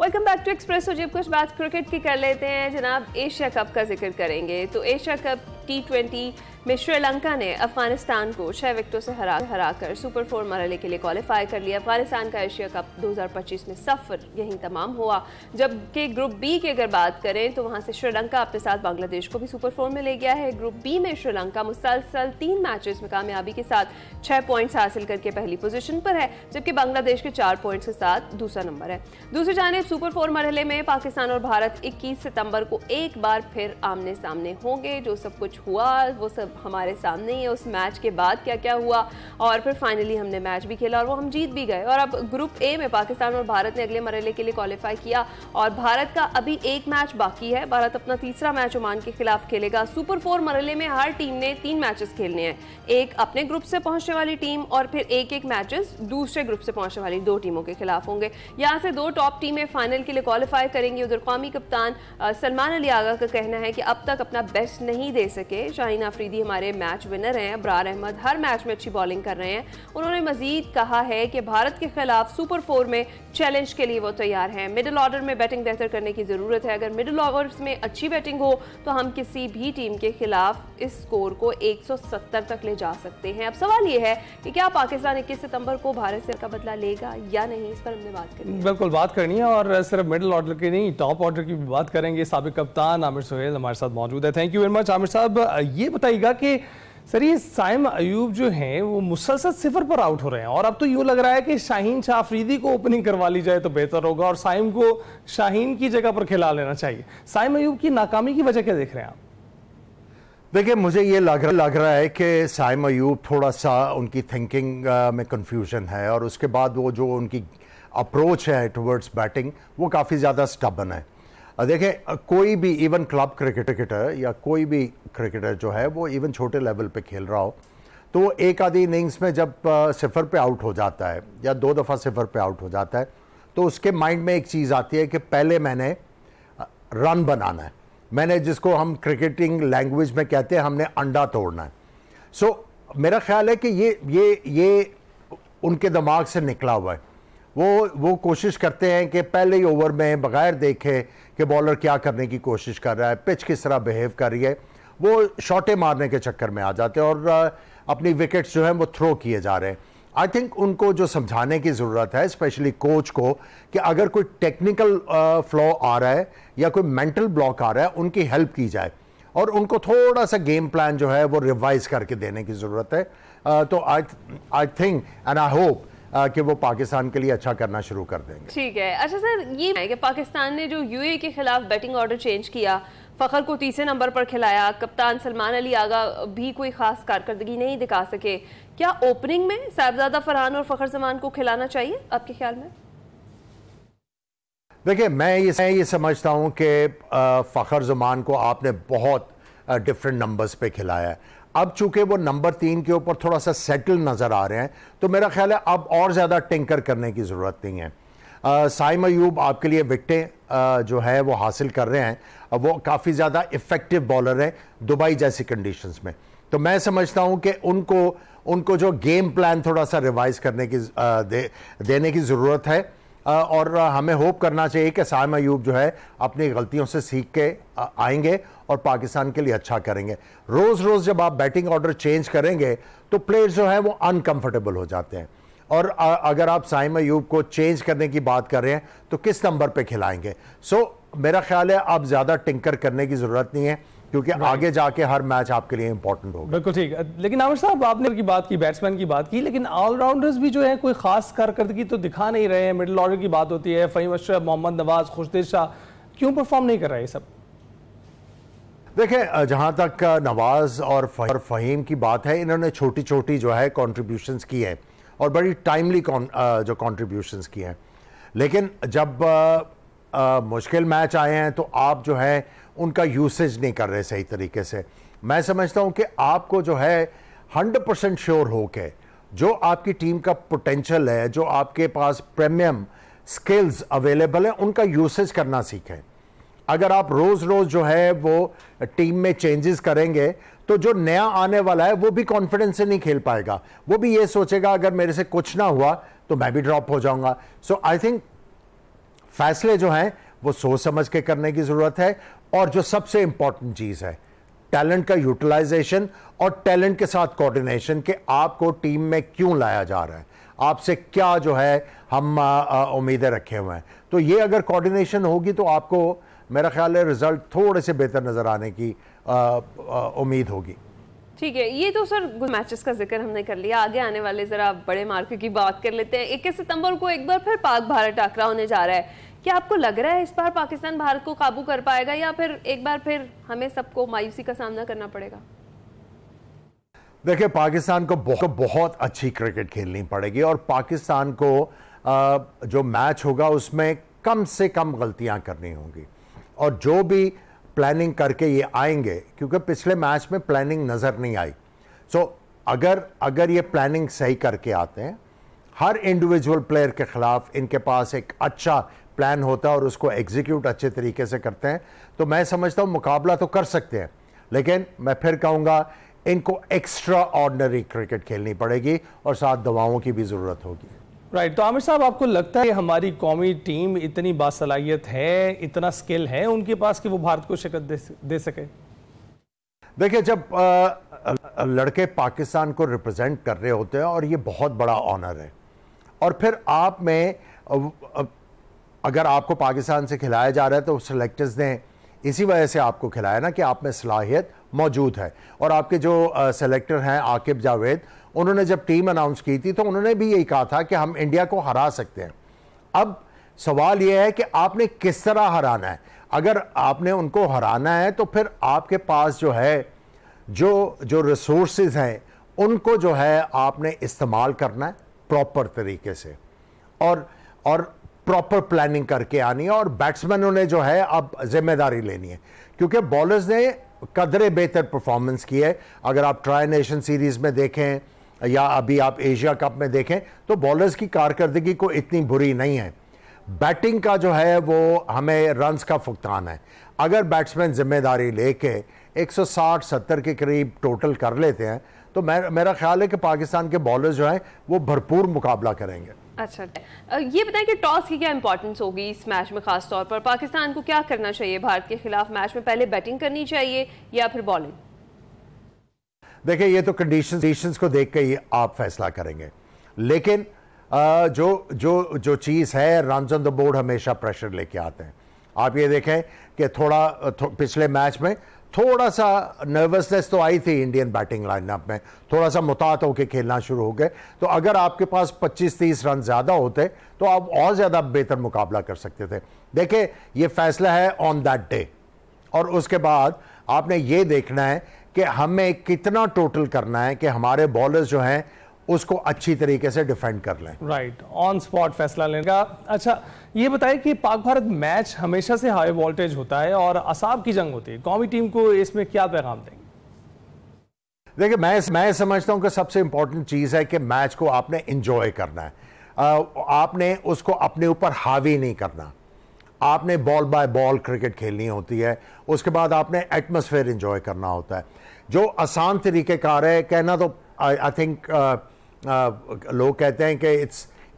Welcome back to Espresso. जब कुछ बात क्रिकेट की कर लेते हैं जनाब, एशिया कप का जिक्र करेंगे। तो एशिया कप T20 में श्रीलंका ने अफगानिस्तान को 6 विकेटों से हराकर सुपर 4 मरहले के लिए क्वालिफाई कर लिया। अफगानिस्तान का एशिया कप 2025 में सफर यहीं तमाम हुआ। जबकि ग्रुप बी की अगर बात करें तो वहां से श्रीलंका अपने साथ बांग्लादेश को भी सुपर 4 में ले गया है। ग्रुप बी में श्रीलंका मुसलसल 3 मैचेस में कामयाबी के साथ 6 पॉइंट्स हासिल करके पहली पोजीशन पर है, जबकि बांग्लादेश के 4 पॉइंट्स के साथ दूसरा नंबर है। दूसरी जानिब सुपर 4 मरहले में पाकिस्तान और भारत 21 सितंबर को एक बार फिर आमने सामने होंगे। जो सब कुछ हुआ वो सब हमारे सामने ही है। उस मैच के बाद क्या क्या हुआ और फिर फाइनली हमने मैच भी खेला और वो हम जीत भी गए। और अब ग्रुप ए में पाकिस्तान और भारत ने अगले मरहले के लिए क्वालिफाई किया और भारत का अभी एक मैच बाकी है। भारत अपना तीसरा मैच ओमान के खिलाफ खेलेगा। सुपर 4 मरहले में हर टीम ने 3 मैचेस खेलने हैं, एक अपने ग्रुप से पहुंचने वाली टीम और फिर एक मैचेस दूसरे ग्रुप से पहुंचने वाली 2 टीमों के खिलाफ होंगे। यहाँ से 2 टॉप टीमें फाइनल के लिए क्वालिफाई करेंगी। उधर कौमी कप्तान सलमान अली आगा का कहना है कि अब तक अपना बेस्ट नहीं दे सके। शाहीन अफरीदी हमारे मैच विनर हैं, अब्रार अहमद हर मैच में अच्छी बॉलिंग कर रहे हैं। उन्होंने मजीद कहा है कि भारत के खिलाफ सुपर 4 में चैलेंज के लिए वो तैयार हैं। मिडिल ऑर्डर में बैटिंग बेहतर करने की ज़रूरत है। अगर मिडिल ऑर्डर में अच्छी बैटिंग हो तो हम किसी भी टीम के खिलाफ इस स्कोर को 170 तक ले जा सकते हैं। अब सवाल ये है कि क्या पाकिस्तान 21 सितंबर को भारत से का बदला लेगा या नहीं, इस पर हमने बात करनी है। बिल्कुल बात करनी है और सिर्फ मिडिल ऑर्डर की नहीं, टॉप ऑर्डर की भी बात करेंगे। साबिक कप्तान आमिर सुहेल हमारे साथ मौजूद है। Thank you very much. Aamir साहब, ये बताइएगा कि सर ये साइम अयूब जो हैं वो मुसलसल 0 पर आउट हो रहे हैं और अब तो यूं लग रहा है कि शाहीन शाह अफरीदी को ओपनिंग करवा ली जाए तो बेहतर होगा और साइम को शाहीन की जगह पर खिला लेना चाहिए। साइम अयूब की नाकामी की वजह क्या देख रहे हैं आप? देखिए, मुझे ये लग रहा है कि साइम अयूब थोड़ा सा उनकी थिंकिंग में कंफ्यूजन है और उसके बाद वो जो उनकी अप्रोच है टुवर्ड्स बैटिंग वो काफ़ी ज़्यादा स्टबन है। देखिए, कोई भी इवन क्लब क्रिकेटर या कोई भी क्रिकेटर जो है वो इवन छोटे लेवल पे खेल रहा हो तो एक आधी इनिंग्स में जब 0 पे आउट हो जाता है या 2 दफ़ा 0 पे आउट हो जाता है तो उसके माइंड में एक चीज़ आती है कि पहले मैंने रन बनाना है, मैंने जिसको हम क्रिकेटिंग लैंग्वेज में कहते हैं हमने अंडा तोड़ना है। सो मेरा ख्याल है कि ये उनके दिमाग से निकला हुआ है। वो कोशिश करते हैं कि पहले ही ओवर में बगैर देखे कि बॉलर क्या करने की कोशिश कर रहा है, पिच किस तरह बिहेव कर रही है, वो शॉटें मारने के चक्कर में आ जाते हैं और अपनी विकेट्स जो हैं वो थ्रो किए जा रहे हैं। आई थिंक उनको जो समझाने की ज़रूरत है स्पेशली कोच को कि अगर कोई टेक्निकल फ्लॉ आ रहा है या कोई मेंटल ब्लॉक आ रहा है उनकी हेल्प की जाए और उनको थोड़ा सा गेम प्लान जो है वो रिवाइज करके देने की ज़रूरत है। तो I think and I hope कि वो पाकिस्तान के लिए अच्छा करना शुरू कर देंगे। ठीक है। अच्छा सर, ये है कि पाकिस्तान ने जो यूएई के खिलाफ बैटिंग ऑर्डर चेंज किया, फ़खर को तीसरे नंबर पर खिलाया, कप्तान सलमान अली आगा भी कोई खास कारकर्दगी नहीं दिखा सके, क्या ओपनिंग में साहिबजादा फरहान और फ़खर जमान को खिलाना चाहिए आपके ख्याल में? देखिए, मैं ये समझता हूँ कि फ़खर जमान को आपने बहुत डिफरेंट नंबर्स पे खिलाया है। अब चूंकि वो नंबर 3 के ऊपर थोड़ा सा सेटल नज़र आ रहे हैं तो मेरा ख्याल है अब और ज़्यादा टिंकर करने की ज़रूरत नहीं है। साइम अयूब आपके लिए विकेटें जो है वो हासिल कर रहे हैं, वो काफ़ी ज़्यादा इफ़ेक्टिव बॉलर हैं दुबई जैसी कंडीशंस में। तो मैं समझता हूँ कि उनको जो गेम प्लान थोड़ा सा रिवाइज करने की देने की ज़रूरत है और हमें होप करना चाहिए कि साइम अयूब जो है अपनी गलतियों से सीख के आएंगे और पाकिस्तान के लिए अच्छा करेंगे। रोज़ रोज़ जब आप बैटिंग ऑर्डर चेंज करेंगे तो प्लेयर्स जो हैं वो अनकंफर्टेबल हो जाते हैं और अगर आप साइम अयूब को चेंज करने की बात कर रहे हैं तो किस नंबर पे खिलाएंगे? मेरा ख्याल है अब ज़्यादा टिंकर करने की ज़रूरत नहीं है क्योंकि आगे जाके हर मैच आपके लिए इंपॉर्टेंट होगा। बिल्कुल ठीक। लेकिन आमिर साहब, आपने की बात की, बैट्समैन की बात की, लेकिन ऑलराउंडर्स भी जो है कोई खास कारकर्दगी तो दिखा नहीं रहे हैं। मिडिल ऑर्डर की बात होती है, फ़हीम अशरफ, मोहम्मद नवाज, खुशदिल शाह, क्यों परफॉर्म नहीं कर रहे ये सब? देखिए, जहाँ तक नवाज और फ़हीम की बात है, इन्होंने छोटी छोटी जो है कॉन्ट्रीब्यूशंस की है और बड़ी टाइमली जो कॉन्ट्रीब्यूशंस की हैं, लेकिन जब मुश्किल मैच आए हैं तो आप जो है उनका यूसेज नहीं कर रहे सही तरीके से। मैं समझता हूं कि आपको जो है 100% श्योर हो के जो आपकी टीम का पोटेंशियल है, जो आपके पास प्रीमियम स्किल्स अवेलेबल है, उनका यूसेज करना सीखें। अगर आप रोज़ रोज़ जो है वो टीम में चेंजेस करेंगे तो जो नया आने वाला है वो भी कॉन्फिडेंस से नहीं खेल पाएगा, वो भी ये सोचेगा अगर मेरे से कुछ ना हुआ तो मैं भी ड्रॉप हो जाऊंगा। सो आई थिंक फैसले जो हैं वो सोच समझ के करने की ज़रूरत है और जो सबसे इंपॉर्टेंट चीज़ है टैलेंट का यूटिलाइजेशन और टैलेंट के साथ कोऑर्डिनेशन कि आपको टीम में क्यों लाया जा रहा है, आपसे क्या जो है हम उम्मीदें रखे हुए हैं। तो ये अगर कोऑर्डिनेशन होगी तो आपको मेरा ख्याल है रिजल्ट थोड़े से बेहतर नज़र आने की उम्मीद होगी। ठीक है, ये तो सर मैचेस का जिक्र हमने कर लिया, आगे आने वाले जरा बड़े मार्के की बात कर लेते हैं। 21 सितंबर को एक बार फिर पाक भारत टाकरा होने जा रहा है। क्या आपको लग रहा है इस बार पाकिस्तान भारत को काबू कर पाएगा या फिर एक बार फिर हमें सबको मायूसी का सामना करना पड़ेगा? देखिए, पाकिस्तान को बहुत अच्छी क्रिकेट खेलनी पड़ेगी और पाकिस्तान को जो मैच होगा उसमें कम से कम गलतियां करनी होंगी और जो भी प्लानिंग करके ये आएंगे, क्योंकि पिछले मैच में प्लानिंग नज़र नहीं आई। अगर ये प्लानिंग सही करके आते हैं, हर इंडिविजुअल प्लेयर के खिलाफ इनके पास एक अच्छा प्लान होता है और उसको एग्जीक्यूट अच्छे तरीके से करते हैं, तो मैं समझता हूँ मुकाबला तो कर सकते हैं, लेकिन मैं फिर कहूँगा इनको एक्स्ट्रा ऑर्डिनरी क्रिकेट खेलनी पड़ेगी और साथ दवाओं की भी ज़रूरत होगी। राइट। तो आमिर साहब, आपको लगता है हमारी कौमी टीम इतनी बासलाहियत है, इतना स्किल है उनके पास कि वो भारत को शिकस्त दे सके? देखिए, जब लड़के पाकिस्तान को रिप्रेजेंट कर रहे होते हैं और ये बहुत बड़ा ऑनर है और फिर आप में अगर आपको पाकिस्तान से खिलाया जा रहा है तो सेलेक्टर्स ने इसी वजह से आपको खिलाया ना कि आप में सलाहियत मौजूद है। और आपके जो सेलेक्टर हैं आकिब जावेद, उन्होंने जब टीम अनाउंस की थी तो उन्होंने भी यही कहा था कि हम इंडिया को हरा सकते हैं। अब सवाल यह है कि आपने किस तरह हराना है। अगर आपने उनको हराना है तो फिर आपके पास जो है जो रिसोर्सेज हैं उनको जो है आपने इस्तेमाल करना है प्रॉपर तरीके से और प्रॉपर प्लानिंग करके आनी है और बैट्समैनों ने जो है अब जिम्मेदारी लेनी है, क्योंकि बॉलर्स ने कदरे बेहतर परफॉर्मेंस की है। अगर आप ट्राई नेशन सीरीज में देखें या अभी आप एशिया कप में देखें तो बॉलर्स की कारकर्दगी को इतनी बुरी नहीं है। बैटिंग का जो है वो हमें रन्स का फुकतान है। अगर बैट्समैन जिम्मेदारी लेके 160-70 के करीब टोटल कर लेते हैं तो मेरा ख्याल है कि पाकिस्तान के बॉलर्स जो हैं वो भरपूर मुकाबला करेंगे। अच्छा, ये बताएं कि टॉस की क्या इंपॉर्टेंस होगी इस मैच में? खास तौर पर पाकिस्तान को क्या करना चाहिए भारत के खिलाफ मैच में? पहले बैटिंग करनी चाहिए या फिर बॉलिंग? देखिए, ये तो कंडीशंस को देख के ही आप फैसला करेंगे, लेकिन जो चीज़ है, रन्स ऑन द बोर्ड हमेशा प्रेशर लेके आते हैं। आप ये देखें कि पिछले मैच में थोड़ा सा नर्वसनेस तो आई थी इंडियन बैटिंग लाइनअप में, थोड़ा सा मुतात होकर खेलना शुरू हो गए। तो अगर आपके पास 25-30 रन ज़्यादा होते तो आप और ज़्यादा बेहतर मुकाबला कर सकते थे। देखिए, ये फैसला है ऑन दैट डे, और उसके बाद आपने ये देखना है कि हमें कितना टोटल करना है कि हमारे बॉलर्स जो हैं उसको अच्छी तरीके से डिफेंड कर लें। राइट, ऑन स्पॉट फैसला लेने का। अच्छा, ये बताइए कि पाक भारत मैच हमेशा से हाई वोल्टेज होता है और असाब की जंग होती है, कौमी टीम को इसमें क्या पैगाम देंगे? देखिए, मैं समझता हूं कि सबसे इंपॉर्टेंट चीज़ है कि मैच को आपने इंजॉय करना है। आपने उसको अपने ऊपर हावी नहीं करना। आपने बॉल बाय बॉल क्रिकेट खेलनी होती है, उसके बाद आपने एटमॉस्फेयर इंजॉय करना होता है। जो आसान तरीक़ेकार है कहना, तो आई थिंक लोग कहते हैं कि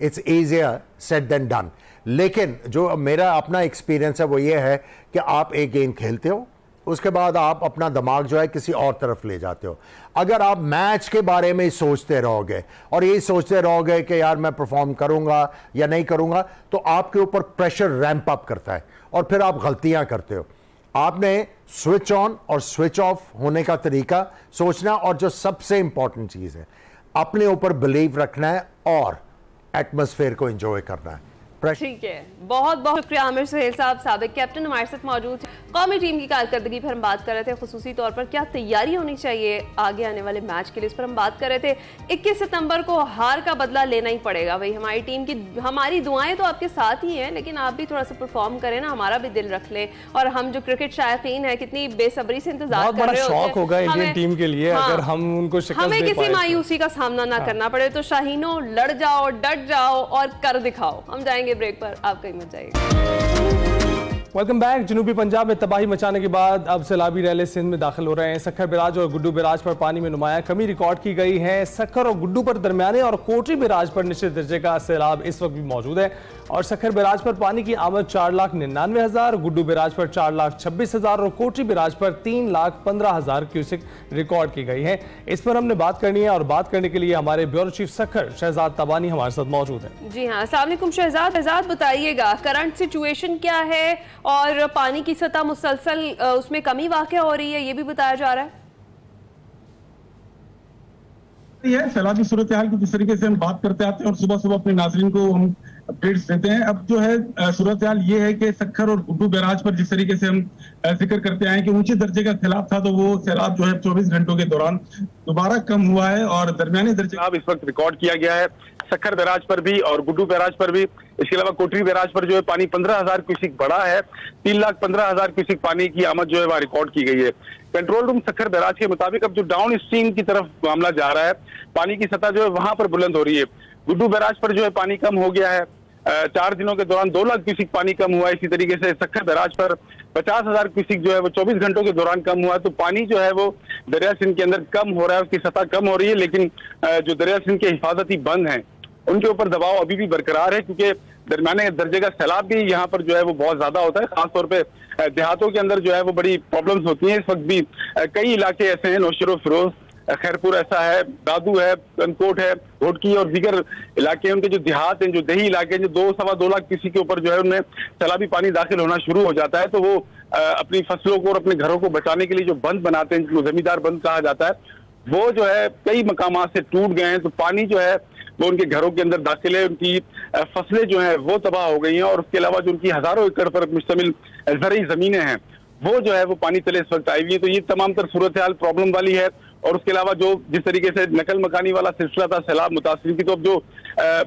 it's easier said than done, लेकिन जो मेरा अपना एक्सपीरियंस है वो ये है कि आप एक गेम खेलते हो, उसके बाद आप अपना दिमाग जो है किसी और तरफ ले जाते हो। अगर आप मैच के बारे में ही सोचते रहोगे और यही सोचते रहोगे कि यार मैं परफॉर्म करूंगा या नहीं करूंगा, तो आपके ऊपर प्रेशर रैंप अप करता है और फिर आप गलतियां करते हो। आपने स्विच ऑन और स्विच ऑफ होने का तरीका सोचना, और जो सबसे इंपॉर्टेंट चीज़ है, अपने ऊपर बिलीव रखना है और एटमॉस्फेयर को एंजॉय करना है। ठीक है, बहुत बहुत शुक्रिया आमिर सुहेल साहब, साबिक कैप्टन हमारे साथ मौजूद हैं। कौमी टीम की कारकर्दगी पर हम बात कर रहे थे, खुसूसी तौर पर क्या तैयारी होनी चाहिए आगे आने वाले मैच के लिए, इस पर हम बात कर रहे थे। 21 सितंबर को हार का बदला लेना ही पड़ेगा भाई। हमारी टीम की, हमारी दुआएं तो आपके साथ ही हैं, लेकिन आप भी थोड़ा सा परफॉर्म करें ना, हमारा भी दिल रख लें। और हम जो क्रिकेट शायकीन है कितनी बेसब्री से इंतजार कर रहे होते हैं। शौक होगा इंडियन टीम के लिए अगर हम उनको शिकस्त दे पाए, हमें किसी मायूसी का सामना ना करना पड़े। तो शाहीनों, लड़ जाओ, डट जाओ और कर दिखाओ। हम जाएंगे ब्रेक पर, आपका ही मत जाएगा। Welcome back. जनूबी पंजाब में तबाही मचाने के बाद अब सैलाबी रैले सिंध में दाखिल हो रहे हैं। सक्खर बैराज और गुड्डू बैराज पर पानी में नुमाया कमी रिकॉर्ड की गई है। सक्खर और गुड्डू पर दरमियाने और कोटरी बैराज पर निश्चित दर्जे का सैलाब इस वक्त भी मौजूद है और सक्खर बैराज पर पानी की आमद 4,99,000, गुड्डू बैराज पर 4,26,000 और कोटरी बैराज पर 3,15,000 क्यूसेक रिकॉर्ड की गई है। इस पर हमने बात करनी है और बात करने के लिए हमारे ब्यूरो चीफ सक्खर शहजाद तबानी हमारे साथ मौजूद है। जी हाँ, अस्सलाम वालेकुम शहजाद, बताइएगा करंट सिचुएशन क्या है और पानी की सतह मुसलसल उसमें कमी वाक़ हो रही है, ये भी बताया जा रहा है। सैलाबी सूरत हाल की जिस तरीके से हम बात करते आते हैं और सुबह सुबह अपने नाजरीन को हम अपडेट्स देते हैं, अब जो है सूरत हाल ये है कि सक्खर और गुड्डू बैराज पर जिस तरीके से हम जिक्र करते आए कि ऊंचे दर्जे का सैलाब था, तो वो सैलाब जो है 24 घंटों के दौरान दोबारा कम हुआ है और दरमियाने दर्जे का इस वक्त रिकॉर्ड किया गया है सक्खर बैराज पर भी और गुड्डू बैराज पर भी। इसके अलावा कोटरी बैराज पर जो है पानी 15,000 क्यूसेक बढ़ा है, 3,15,000 क्यूसेक पानी की आमद जो है वह रिकॉर्ड की गई है। कंट्रोल रूम सक्खर बैराज के मुताबिक अब जो डाउन स्ट्रीम की तरफ मामला जा रहा है, पानी की सतह जो है वहां पर बुलंद हो रही है। गुड्डू बैराज पर जो है पानी कम हो गया है, 4 दिनों के दौरान 2 लाख क्यूसेक पानी कम हुआ है। इसी तरीके से सक्खर बैराज पर 50,000 क्यूसेक जो है वो 24 घंटों के दौरान कम हुआ है। तो पानी जो है वो दरिया सिंध के अंदर कम हो रहा है, उसकी सतह कम हो रही है, लेकिन जो दरिया सिंध के हिफाजती बंद हैं उनके ऊपर दबाव अभी भी बरकरार है, क्योंकि दरमियाने दर्जे का सैलाब भी यहाँ पर जो है वो बहुत ज्यादा होता है। खासतौर पे देहातों के अंदर जो है वो बड़ी प्रॉब्लम्स होती हैं। इस वक्त भी कई इलाके ऐसे हैं, नौशेरो फिरोज, खैरपुर ऐसा है, दादू है, कनकोट है, घोटकी और दीगर इलाके हैं, उनके जो देहात हैं, जो दही इलाके हैं, जो 2-2.25 लाख किसी के ऊपर जो है उनमें सैलाबी पानी दाखिल होना शुरू हो जाता है। तो वो अपनी फसलों को और अपने घरों को बचाने के लिए जो बंद बनाते हैं, जिसको जमींदार बंद कहा जाता है, वो जो है कई मकामात से टूट गए हैं। तो पानी जो है वो उनके घरों के अंदर दाखिल है, उनकी फसलें जो हैं वो तबाह हो गई हैं और उसके अलावा जो उनकी हजारों एकड़ पर मुश्तमिल ज़रई जमीनें हैं वो जो है वो पानी तले इस वक्त आई हुई है। तो ये तमाम तर सूरत हाल प्रॉब्लम वाली है। और उसके अलावा जो जिस तरीके से नकल मकानी वाला सिलसिला था सैलाब मुतासिर की, तो अब जो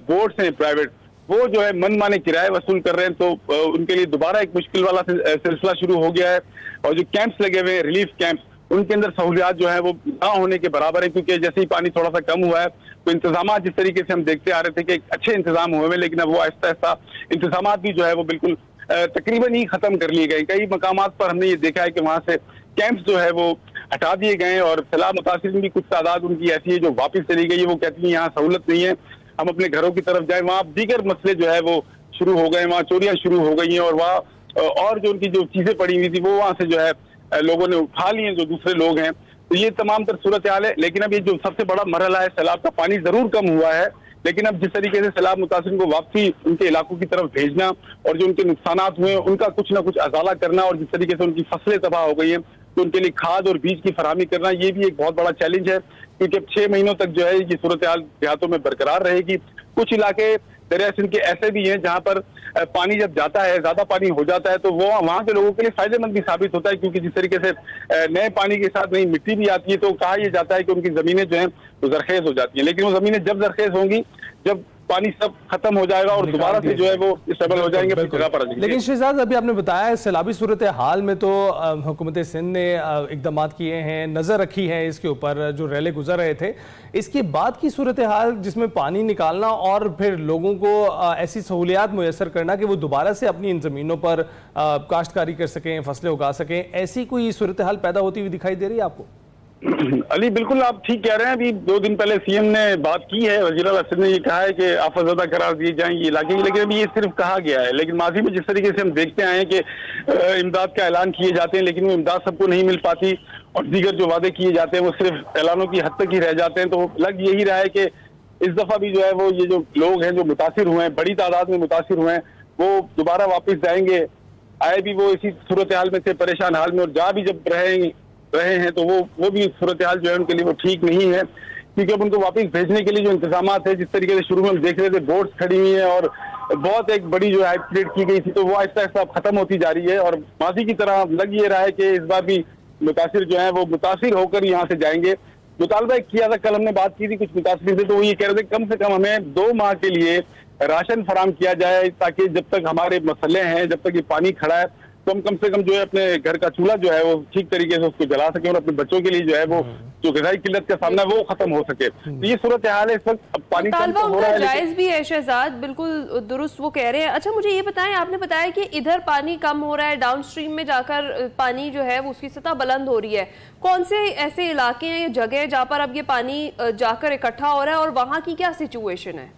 बोट्स हैं प्राइवेट वो जो है मनमाने किराए वसूल कर रहे हैं, तो उनके लिए दोबारा एक मुश्किल वाला सिलसिला शुरू हो गया है। और जो कैंप्स लगे हुए हैं, रिलीफ कैंप्स, उनके अंदर सहूलियात जो है वो ना होने के बराबर है, क्योंकि जैसे ही पानी थोड़ा सा कम हुआ है तो इंतजाम जिस तरीके से हम देखते आ रहे थे कि अच्छे इंतजाम हुए हैं, लेकिन अब वो आहिस्ता आहिस्ता इंतजाम भी जो है वो बिल्कुल तकरीबन ही खत्म कर लिए गए। कई मकामात पर हमने ये देखा है कि वहां से कैंप्स जो है वो हटा दिए गए और सैलाब मुतासिरीन भी कुछ तादाद उनकी ऐसी है जो वापस चली गई है। वो कहती है यहाँ सहूलत नहीं है, हम अपने घरों की तरफ जाए। वहाँ दीगर मसले जो है वो शुरू हो गए, वहाँ चोरियां शुरू हो गई हैं और वहाँ और जो उनकी जो चीजें पड़ी हुई थी वो वहाँ से जो है लोगों ने उठा ली हैं, जो दूसरे लोग हैं। तो ये तमाम तर सूरत हाल है। लेकिन अब ये जो सबसे बड़ा मरहला है, सैलाब का पानी जरूर कम हुआ है, लेकिन अब जिस तरीके से सैलाब मुतासिरीन को वापसी उनके इलाकों की तरफ भेजना और जो उनके नुकसानात हुए उनका कुछ ना कुछ अजाला करना और जिस तरीके से उनकी फसलें तबाह हो गई हैं तो उनके लिए खाद और बीज की फराहमी करना, ये भी एक बहुत बड़ा चैलेंज है, क्योंकि अब 6 महीनों तक जो है ये सूरत हाल देहातों में बरकरार रहेगी। कुछ इलाके दरिया सिंध के ऐसे भी हैं जहां पर पानी जब जाता है, ज्यादा पानी हो जाता है, तो वो वहां के लोगों के लिए फायदेमंद भी साबित होता है, क्योंकि जिस तरीके से नए पानी के साथ नई मिट्टी भी आती है तो कहा यह जाता है कि उनकी जमीनें जो हैं वो जरखेज हो जाती हैं। लेकिन वो जमीनें जब जरखेज होंगी जब पानी सब खत्म हो जाएगा और दोबारा से जो है वो स्टेबल हो जाएंगे अपनी जगह पर आ जाएंगे। लेकिन शहजाद, अभी आपने बताया सैलाबी सूरत हाल में तो हुकूमत सिंध ने इकदाम किए हैं, नजर रखी है इसके ऊपर, जो रैले गुजर रहे थे। इसके बाद की सूरत हाल जिसमें पानी निकालना और फिर लोगों को ऐसी सहूलियात मुयसर करना कि वो दोबारा से अपनी इन जमीनों पर काश्तकारी कर सकें, फसलें उगा सकें, ऐसी कोई सूरत हाल पैदा होती हुई दिखाई दे रही है आपको? अली बिल्कुल आप ठीक कह रहे हैं। अभी 2 दिन पहले सीएम ने बात की है, वज़ीर आला सिंध ने ये कहा है कि आफतज़दा करार दिए जाएंगे इलाके, लेकिन अभी ये सिर्फ कहा गया है। लेकिन माजी में जिस तरीके से हम देखते आए हैं कि इमदाद का ऐलान किए जाते हैं लेकिन वो इमदाद सबको नहीं मिल पाती और दीगर जो वादे किए जाते हैं वो सिर्फ ऐलानों की हद तक ही रह जाते हैं। तो लग यही रहा है कि इस दफा भी जो है वो ये जो लोग हैं जो मुतासिर हुए हैं, बड़ी तादाद में मुतासिर हुए हैं, वो दोबारा वापस जाएंगे। आए भी वो इसी सूरत हाल में से, परेशान हाल में, और जा भी जब रहे हैं तो वो भी सूरत हाल जो है उनके लिए वो ठीक नहीं है, क्योंकि अब उनको वापस भेजने के लिए जो इंतजाम है, जिस तरीके से शुरू में हम देख रहे थे बोट्स खड़ी हुई है और बहुत एक बड़ी जो हाइप क्रिएट की गई थी, तो वो आहिस्ता आहिस्ता खत्म होती जा रही है। और माजी की तरह लग ये रहा है कि इस बार भी मुतासिर जो है वो मुतासिर होकर यहाँ से जाएंगे। मुतालबा किया था, कल हमने बात की थी कुछ मुतासिर से, तो वो ये कह रहे थे कम से कम हमें 2 माह के लिए राशन फराम किया जाए, ताकि जब तक हमारे मसले हैं, जब तक ये पानी खड़ा है, तो हम कम से कम जो है अपने घर का चूल्हा जो है वो ठीक तरीके से उसको जला सके और अपने बच्चों के लिए जो है वो जो ग़िज़ाई किल्लत का सामना है वो खत्म हो सके। तो ये सूरत हाल है इस वक्त। अब पानी कम तो हो रहा है, जायज भी है शहजाद, बिल्कुल दुरुस्त वो कह रहे हैं। अच्छा, मुझे ये बताएं, आपने बताया कि इधर पानी कम हो रहा है, डाउन स्ट्रीम में जाकर पानी जो है वो उसकी सतह बुलंद हो रही है। कौन से ऐसे इलाके हैं, जगह है जहाँ पर अब ये पानी जाकर इकट्ठा हो रहा है और वहाँ की क्या सिचुएशन है?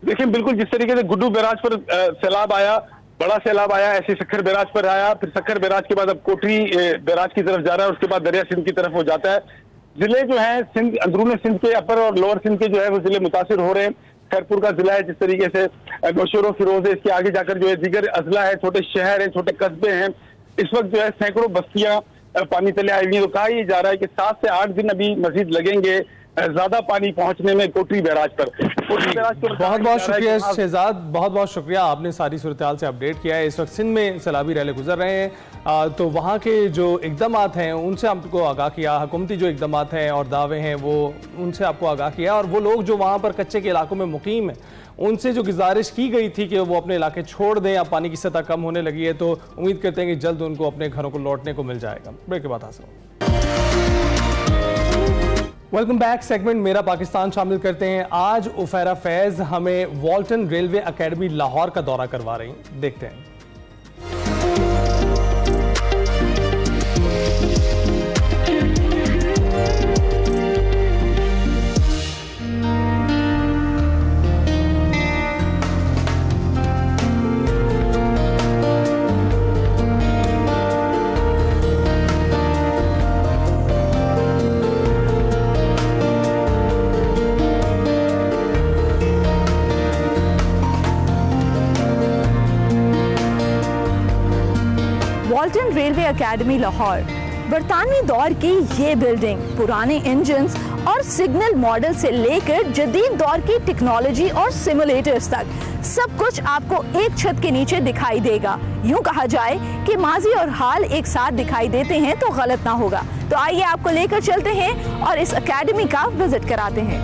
देखिए, बिल्कुल जिस तरीके से गुड्डू बैराज पर सैलाब आया, बड़ा सैलाब आया, ऐसे सक्खर बैराज पर आया, फिर सक्खर बैराज के बाद अब कोटरी बैराज की तरफ जा रहा है, उसके बाद दरिया सिंध की तरफ हो जाता है। जिले जो हैं सिंध, अंदरून सिंध के, अपर और लोअर सिंध के जो है वो जिले मुतासिर हो रहे हैं। खैरपुर का जिला है जिस तरीके से, नौशेरो फिरोज है, इसके आगे जाकर जो है दीगर अजला है, छोटे शहर हैं, छोटे कस्बे हैं। इस वक्त जो है सैकड़ों बस्तियां पानी तले आई हुई है। तो कहा यह जा रहा है कि 7 से 8 दिन अभी मजीद लगेंगे ज्यादा पानी पहुंचने में कोटरी बैराज पर। बहुत बहुत शुक्रिया शहजाद, बहुत बहुत शुक्रिया, आपने सारी सूरत हाल से अपडेट किया है। इस वक्त सिंध में सैलाबी रैले गुजर रहे हैं, तो वहाँ के जो इकदाम हैं उनसे आपको आगाह किया, हुकूमती जो इकदाम हैं और दावे हैं वो उनसे आपको आगाह किया, और वो लोग जो वहाँ पर कच्चे के इलाकों में मुकीम हैं उनसे जो गुजारिश की गई थी कि वो अपने इलाके छोड़ दें, अब पानी की सतह कम होने लगी है, तो उम्मीद करते हैं कि जल्द उनको अपने घरों को लौटने को मिल जाएगा। ब्रेक के बाद हासिल। Welcome back. सेगमेंट मेरा पाकिस्तान शामिल करते हैं। आज उफैरा फैज हमें वॉल्टन रेलवे एकेडमी लाहौर का दौरा करवा रही हैं, देखते हैं। वॉल्टन रेलवे एकेडमी लाहौर, बरतानवी दौर की ये बिल्डिंग पुराने इंजन्स और सिग्नल मॉडल से लेकर जदीद दौर की टेक्नोलॉजी और सिमुलेटर्स तक सब कुछ आपको एक छत के नीचे दिखाई देगा। यूं कहा जाए कि माजी और हाल एक साथ दिखाई देते हैं तो गलत ना होगा। तो आइए आपको लेकर चलते हैं और इस एकेडमी का विजिट कराते हैं।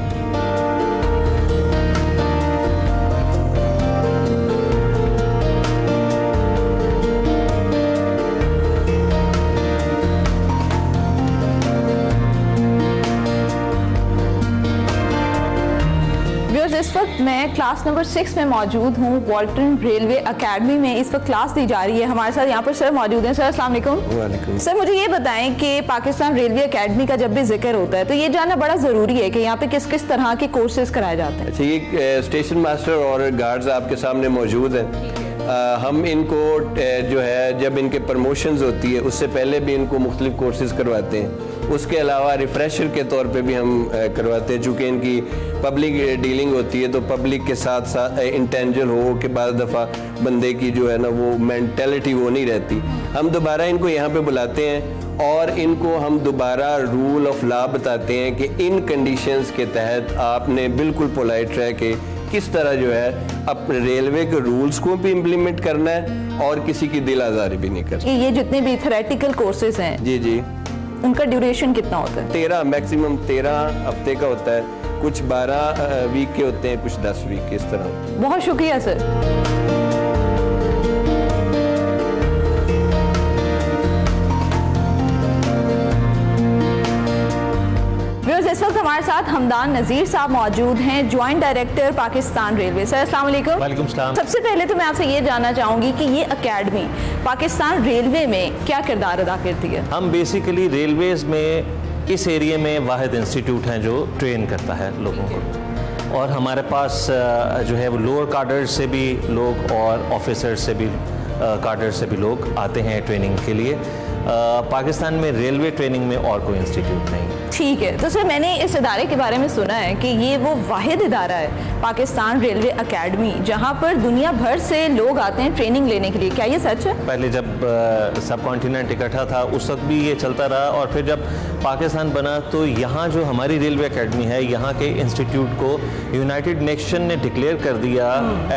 इस वक्त मैं क्लास नंबर 6 में मौजूद हूँ। वॉल्टन रेलवे एकेडमी में इस वक्त क्लास दी जा रही है। हमारे साथ यहाँ पर सर मौजूद हैं। सर अस्सलाम वालेकुम। सर मुझे ये बताएं कि पाकिस्तान रेलवे एकेडमी का जब भी जिक्र होता है तो ये जानना बड़ा ज़रूरी है कि यहाँ पे किस किस तरह के कोर्सेज कराए जाते हैं। अच्छा, ये स्टेशन मास्टर और गार्ड्स आपके सामने मौजूद हैं। हम इनको जो है जब इनके प्रमोशंस होती है उससे पहले भी इनको मुख्तलिफ कोर्सेज करवाते हैं। उसके अलावा रिफ्रेशर के तौर पे भी हम करवाते हैं, चूँकि इनकी पब्लिक डीलिंग होती है तो पब्लिक के साथ साथ इंटेंजल हो कि बाद दफ़ा बंदे की जो है ना वो मेंटेलिटी वो नहीं रहती। हम दोबारा इनको यहाँ पे बुलाते हैं और इनको हम दोबारा रूल ऑफ लॉ बताते हैं कि इन कंडीशंस के तहत आपने बिल्कुल पोलाइट रह के किस तरह जो है अपने रेलवे के रूल्स को भी इम्प्लीमेंट करना है और किसी की दिल आज़ारी भी नहीं करनी। ये जितने भी थ्योरेटिकल कोर्सेज हैं जी उनका ड्यूरेशन कितना होता है? 13 मैक्सिमम 13 हफ्ते का होता है, कुछ 12 वीक के होते हैं, कुछ 10 वीक के, इस तरह। बहुत शुक्रिया सर। इस वक्त हमारे साथ हमदान नज़ीर साहब मौजूद हैं, joint director Pakistan railway. Sir अस्सलाम वालेकुम। वालेकुम सलाम। सबसे पहले तो मैं आपसे ये जानना चाहूँगी कि ये एकेडमी पाकिस्तान रेलवे में क्या किरदार अदा करती है? हम बेसिकली रेलवेज़ में इस एरिया में वाहिद इंस्टीट्यूट हैं जो ट्रेन करता है लोगों को, और हमारे पास जो है वो लोअर कार्डर से भी लोग और ऑफिसर से भी कार्डर से भी लोग आते हैं ट्रेनिंग के लिए। पाकिस्तान में रेलवे ट्रेनिंग में और कोई इंस्टीट्यूट नहीं। ठीक है, तो सर मैंने इस इदारे के बारे में सुना है कि ये वो वाहिद इदारा है पाकिस्तान रेलवे एकेडमी जहाँ पर दुनिया भर से लोग आते हैं ट्रेनिंग लेने के लिए। क्या ये सच है? पहले जब सब कॉन्टिनेंट इकट्ठा था उस वक्त भी ये चलता रहा, और फिर जब पाकिस्तान बना तो यहाँ जो हमारी रेलवे एकेडमी है यहाँ के इंस्टीट्यूट को यूनाइटेड नेशन ने डिक्लेयर कर दिया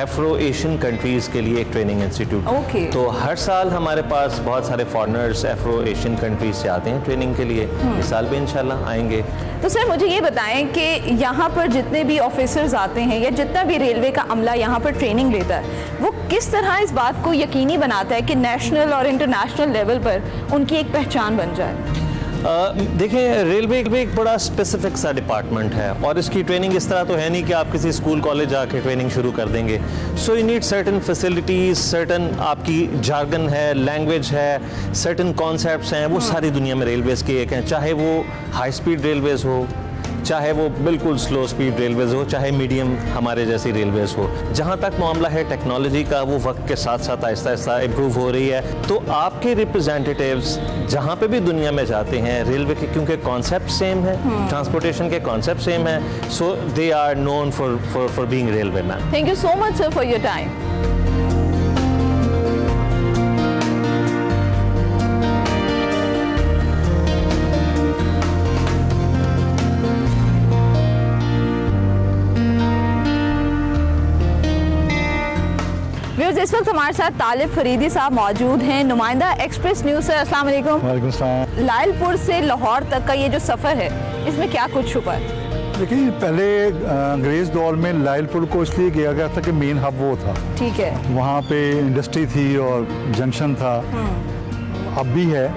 एफ्रो एशियन कंट्रीज़ के लिए एक ट्रेनिंग इंस्टीट्यूट। तो हर साल हमारे पास बहुत सारे फॉरनर्स एफ्रो एशियन कंट्रीज से आते हैं ट्रेनिंग के लिए। इस साल भी इंशाल्लाह आएंगे। तो सर मुझे ये बताएं कि यहाँ पर जितने भी ऑफिसर्स आते हैं या जितना भी रेलवे का अमला यहाँ पर ट्रेनिंग लेता है वो किस तरह इस बात को यकीनी बनाता है कि नेशनल और इंटरनेशनल लेवल पर उनकी एक पहचान बन जाए? देखें, रेलवे एक बड़ा स्पेसिफिक सा डिपार्टमेंट है और इसकी ट्रेनिंग इस तरह तो है नहीं कि आप किसी स्कूल कॉलेज जाके ट्रेनिंग शुरू कर देंगे। So you need certain facilities, certain आपकी जार्गन है, लैंग्वेज है, सर्टन कॉन्सेप्ट्स हैं, वो सारी दुनिया में रेलवेज़ के एक हैं, चाहे वो हाई स्पीड रेलवेज़ हो, चाहे वो बिल्कुल स्लो स्पीड रेलवेज़ हो, चाहे मीडियम हमारे जैसी रेलवेज़ हो। जहाँ तक मामला है टेक्नोलॉजी का, वो वक्त के साथ साथ आहिस्ता आहिस्ता इम्प्रूव हो रही है। तो आपके रिप्रेजेंटेटिव्स जहाँ पे भी दुनिया में जाते हैं रेलवे के, क्योंकि कॉन्सेप्ट सेम है, ट्रांसपोर्टेशन के कॉन्सेप्ट सेम है, so they are known for being railway man. Thank you so much sir for your time. इस वक्त हमारे साथ तालिब फरीदी साहब मौजूद हैं, नुमाइंदा एक्सप्रेस न्यूज़। सर अस्सलाम वालेकुम। वालेकुम सलाम। लायलपुर से लाहौर तक का ये जो सफ़र है इसमें क्या कुछ छुपा है? देखिए, पहले अंग्रेज़ दौर में लायलपुर को इसलिए किया गया था कि मेन हब वो था। ठीक है, वहाँ पे इंडस्ट्री थी और जंक्शन था, अब भी है।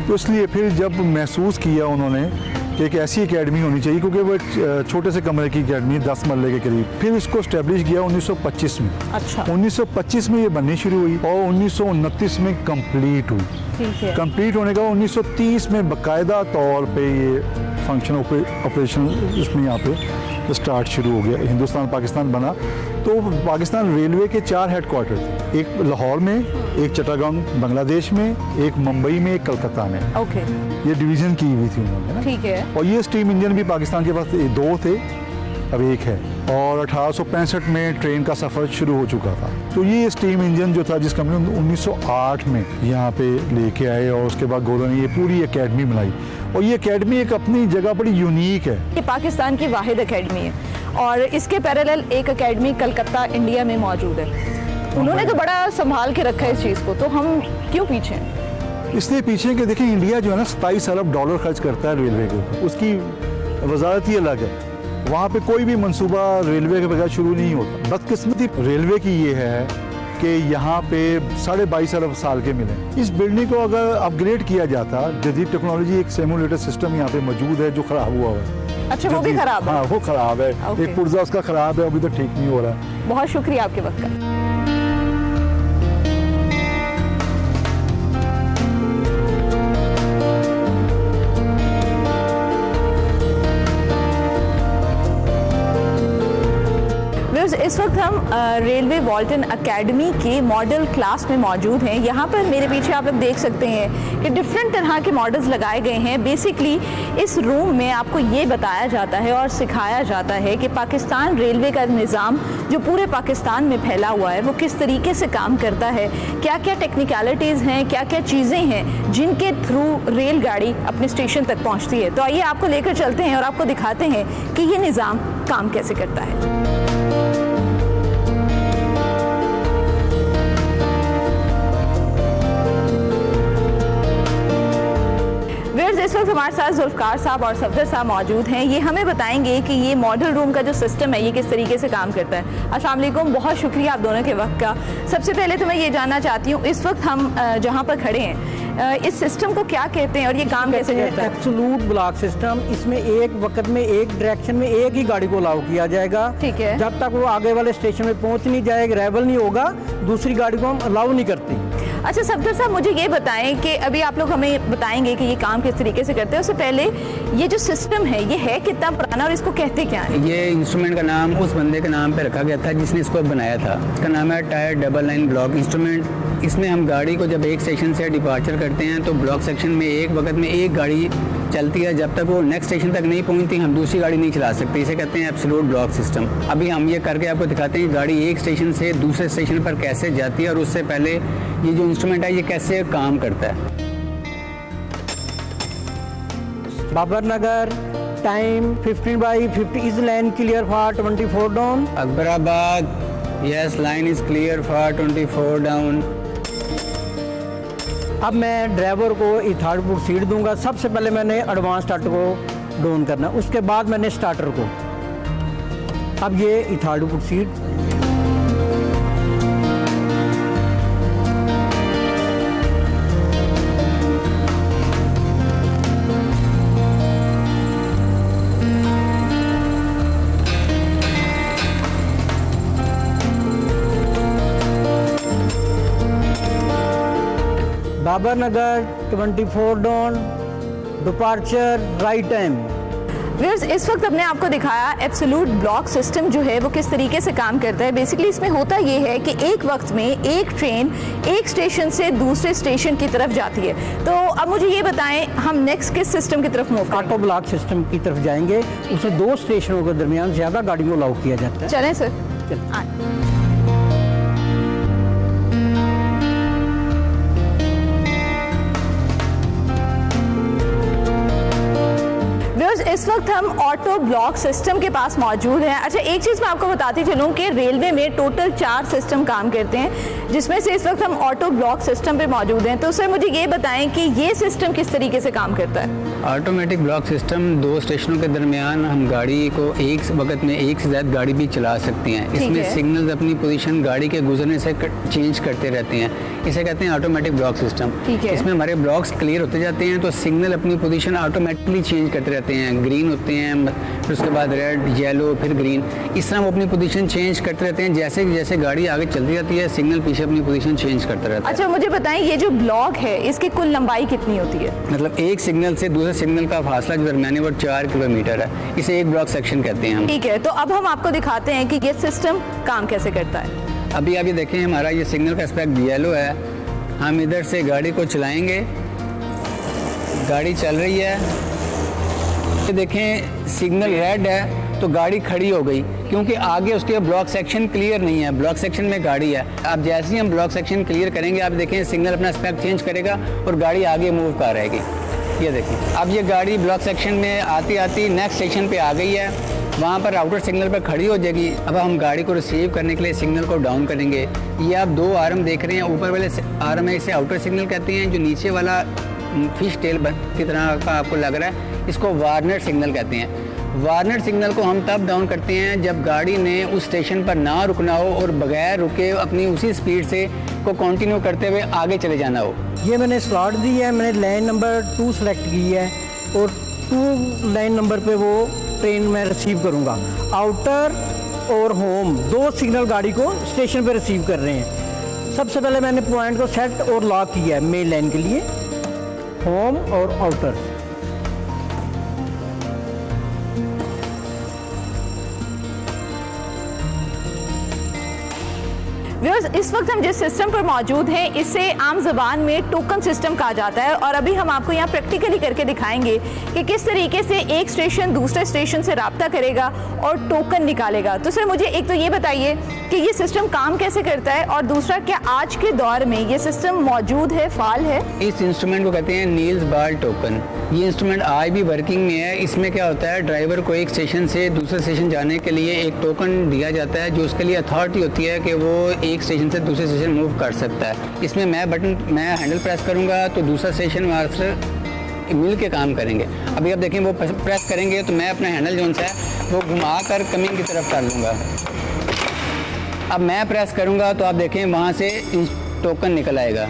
तो इसलिए फिर जब महसूस किया उन्होंने कि एक ऐसी एकेडमी होनी चाहिए, क्योंकि वो एक छोटे से कमरे की एकेडमी 10 मरले के करीब, फिर इसको इस्टेब्लिश किया 1925 में। अच्छा। 1925 में ये बननी शुरू हुई और 1929 में कंप्लीट हुई। ठीक है। कंप्लीट होने का 1930 में बाकायदा तौर पे ये फंक्शन ऑपरेशन इसमें यहाँ पे स्टार्ट शुरू हो गया। हिंदुस्तान पाकिस्तान बना तो पाकिस्तान रेलवे के 4 हेडक्वार्टर थे, एक लाहौर में, एक चट्टागांव बांग्लादेश में, एक मुंबई में, एक कलकत्ता में। ओके। ये डिवीज़न की हुई थी उन्होंने ना। ठीक है। और ये स्टीम इंजन भी पाकिस्तान के पास 2 थे, अब 1 है, और 1865 में ट्रेन का सफ़र शुरू हो चुका था। तो ये स्टीम इंजन जो था जिस कंपनी ने 1908 में यहाँ पे लेके आए, और उसके बाद गोलों ने ये पूरी एकेडमी बनाई। और ये एकेडमी एक अपनी जगह बड़ी यूनिक है। ये पाकिस्तान की वाहिद एकेडमी है और इसके पैरेलल एक एकेडमी कलकत्ता इंडिया में मौजूद है। उन्होंने तो बड़ा संभाल के रखा है इस चीज़ को, तो हम क्यों पीछे हैं? इसलिए पीछे कि देखिए, इंडिया जो है ना $27 अरब खर्च करता है रेलवे के ऊपर, उसकी वजारत ही अलग है। वहाँ पे कोई भी मंसूबा रेलवे के बगैर शुरू नहीं होता। बदकिस्मती रेलवे की ये है कि यहाँ पे 22.5 अरब साल के मिले। इस बिल्डिंग को अगर अपग्रेड किया जाता, जदीद टेक्नोलॉजी, एक सिमुलेटर सिस्टम यहाँ पे मौजूद है जो ख़राब हुआ है। अच्छा, वो भी खराब है? हाँ, वो खराब है। Okay. एक पुर्जा उसका खराब है, अभी तो ठीक नहीं हो रहा है। बहुत शुक्रिया आपके वक्त का। इस वक्त हम रेलवे वॉल्टन एकेडमी के मॉडल क्लास में मौजूद हैं। यहाँ पर मेरे पीछे आप लोग देख सकते हैं कि डिफरेंट तरह के मॉडल्स लगाए गए हैं। बेसिकली इस रूम में आपको ये बताया जाता है और सिखाया जाता है कि पाकिस्तान रेलवे का निज़ाम जो पूरे पाकिस्तान में फैला हुआ है वो किस तरीके से काम करता है, क्या क्या टेक्निकलिटीज़ हैं, क्या क्या चीज़ें हैं जिनके थ्रू रेलगाड़ी अपने स्टेशन तक पहुँचती है। तो आइए आपको लेकर चलते हैं और आपको दिखाते हैं कि ये निज़ाम काम कैसे करता है। इस वक्त हमारे साथ जुल्फकार साहब और सफदर साहब मौजूद हैं। ये हमें बताएंगे कि ये मॉडल रूम का जो सिस्टम है ये किस तरीके से काम करता है। अस्सलाम वालेकुम, बहुत शुक्रिया आप दोनों के वक्त का। सबसे पहले तो मैं ये जानना चाहती हूँ, इस वक्त हम जहाँ पर खड़े हैं इस सिस्टम को क्या कहते हैं और ये काम कैसे करता है? Absolute block system. इसमें एक वक्त में एक डायरेक्शन में एक ही गाड़ी को अलाउ किया जाएगा। ठीक है। जब तक वो आगे वाले स्टेशन में पहुँच नहीं जाएगा, अराइवल नहीं होगा, दूसरी गाड़ी को हम अलाउ नहीं करते। अच्छा सफदर साहब, मुझे ये बताएं कि अभी आप लोग हमें बताएंगे कि ये काम किस तरीके से करते हैं। उससे पहले ये जो सिस्टम है ये है कितना पुराना और इसको कहते क्या है? ये इंस्ट्रूमेंट का नाम उस बंदे के नाम पे रखा गया था जिसने इसको बनाया था। इसका नाम है tyre double line block instrument. इसमें हम गाड़ी को जब एक सेक्शन से डिपार्चर करते हैं तो ब्लॉक सेक्शन में एक वक्त में एक गाड़ी चलती है। जब तक वो नेक्स्ट स्टेशन तक नहीं पहुंचती हम दूसरी गाड़ी नहीं चला सकते। इसे कहते हैं एब्सोल्यूट ब्लॉक सिस्टम। अभी हम ये करके आपको दिखाते हैं गाड़ी एक स्टेशन से दूसरे स्टेशन पर कैसे जाती है और उससे पहले ये जो इंस्ट्रूमेंट है ये कैसे काम करता है। Babar Nagar time 15/50 is line clear for 24 down. Akbarabad yes, line is clear for 24 down. अब मैं ड्राइवर को थर्ड फुट सीट दूंगा। सबसे पहले मैंने एडवांस स्टार्टर को डाउन करना, उसके बाद मैंने स्टार्टर को। अब ये थर्ड फुट सीट। बाबर नगर 24 down, departure right time. Viewers, इस वक्त हमने आपको दिखाया एब्सोल्यूट ब्लॉक सिस्टम जो है वो किस तरीके से काम करता है। बेसिकली इसमें होता ये है कि एक वक्त में एक ट्रेन एक स्टेशन से दूसरे स्टेशन की तरफ जाती है। तो अब मुझे ये बताएं हम नेक्स्ट किस सिस्टम की तरफ मूव करेंगे? ऑटो ब्लॉक सिस्टम की तरफ जाएंगे। उसमें दो स्टेशनों के दरमियान ज़्यादा गाड़ियों को अलाउ किया जाता है। चलें सर। इस वक्त हम ऑटो ब्लॉक सिस्टम के पास मौजूद हैं। अच्छा, एक चीज़ मैं आपको बताती चलूँ कि रेलवे में टोटल 4 सिस्टम काम करते हैं, जिसमें से इस वक्त हम ऑटो ब्लॉक सिस्टम पे मौजूद हैं। तो सर मुझे ये बताएं कि ये सिस्टम किस तरीके से काम करता है? ऑटोमेटिक ब्लॉक सिस्टम, दो स्टेशनों के दरमियान हम गाड़ी को एक वक्त में एक से ज़्यादा गाड़ी भी चला सकते हैं। इसमें सिग्नल्स अपनी पोजीशन गाड़ी के गुजरने से चेंज करते रहते हैं। इसे कहते हैं ऑटोमेटिक ब्लॉक सिस्टम। इसमें हमारे ब्लॉक्स क्लियर होते जाते हैं तो सिग्नल अपनी पोजीशन ऑटोमेटिकली चेंज करते रहते हैं। ग्रीन होते हैं, फिर उसके बाद रेड, येलो, फिर ग्रीन, इस तरह वो अपनी पोजीशन चेंज करते रहते हैं। जैसे जैसे गाड़ी आगे चलती जाती है सिग्नल पीछे अपनी पोजीशन चेंज करता रहता है। अच्छा, मुझे बताएं ये जो ब्लॉक है इसकी कुल लंबाई कितनी होती है? मतलब एक सिग्नल से दूसरे सिग्नल का फासला जो दरमियान है वो 4 किलोमीटर है। इसे एक ब्लॉक सेक्शन कहते हैं हम। ठीक है, तो अब हम आपको दिखाते हैं कि ये सिस्टम काम कैसे करता है। अभी आप ये देखें, हमारा ये सिग्नल का एस्पेक्ट येलो है। हम इधर से गाड़ी को चलाएंगे, गाड़ी चल रही है। ये देखें सिग्नल रेड है तो गाड़ी खड़ी हो गई क्योंकि आगे उसके ब्लॉक सेक्शन क्लियर नहीं है, ब्लॉक सेक्शन में गाड़ी है। अब जैसे ही हम ब्लॉक सेक्शन क्लियर करेंगे आप देखें सिग्नल अपना एस्पेक्ट चेंज करेगा और गाड़ी आगे मूव कर रहेगी। ये देखिए अब ये गाड़ी ब्लॉक सेक्शन में आती आती नेक्स्ट स्टेशन पे आ गई है, वहाँ पर आउटर सिग्नल पर खड़ी हो जाएगी। अब हम गाड़ी को रिसीव करने के लिए सिग्नल को डाउन करेंगे। ये आप 2 आर्म देख रहे हैं, ऊपर वाले आर्म है इसे आउटर सिग्नल कहते हैं, जो नीचे वाला फिश टेल की तरह का आपको लग रहा है इसको वार्नर सिग्नल कहते हैं। वार्नर सिग्नल को हम तब डाउन करते हैं जब गाड़ी ने उस स्टेशन पर ना रुकना हो और बगैर रुके अपनी उसी स्पीड से को कंटिन्यू करते हुए आगे चले जाना हो। ये मैंने स्लॉट दी है, मैंने लाइन नंबर 2 सेलेक्ट की है और 2 लाइन नंबर पे वो ट्रेन में रिसीव करूँगा। आउटर और होम 2 सिग्नल गाड़ी को स्टेशन पर रिसीव कर रहे हैं। सबसे पहले मैंने पॉइंट को सेट और लॉक किया है मेन लाइन के लिए, होम और आउटर। इस वक्त हम जिस सिस्टम पर मौजूद हैं इसे आम ज़बान में टोकन सिस्टम कहा जाता है और अभी हम आपको यहाँ प्रैक्टिकली करके दिखाएंगे कि किस तरीके से एक स्टेशन दूसरे स्टेशन से राब्ता करेगा और टोकन निकालेगा। तो सर मुझे एक तो ये बताइए कि ये सिस्टम काम कैसे करता है और दूसरा क्या आज के दौर में ये सिस्टम मौजूद है, फाल है? इस इंस्ट्रूमेंट को कहते हैं नील्स बार टोकन। ये इंस्ट्रूमेंट आज भी वर्किंग में है। इसमें क्या होता है, ड्राइवर को एक स्टेशन से दूसरे स्टेशन जाने के लिए एक टोकन दिया जाता है जो उसके लिए अथॉरिटी होती है कि वो एक स्टेशन से दूसरे स्टेशन मूव कर सकता है। इसमें मैं हैंडल प्रेस करूंगा तो दूसरा स्टेशन वहाँ मिल के काम करेंगे। अभी आप देखें वो प्रेस करेंगे तो मैं अपना हैंडल जो है वो घुमा कर कमिंग की तरफ कर लूँगा। अब मैं प्रेस करूँगा तो आप देखें वहाँ से टोकन निकल आएगा।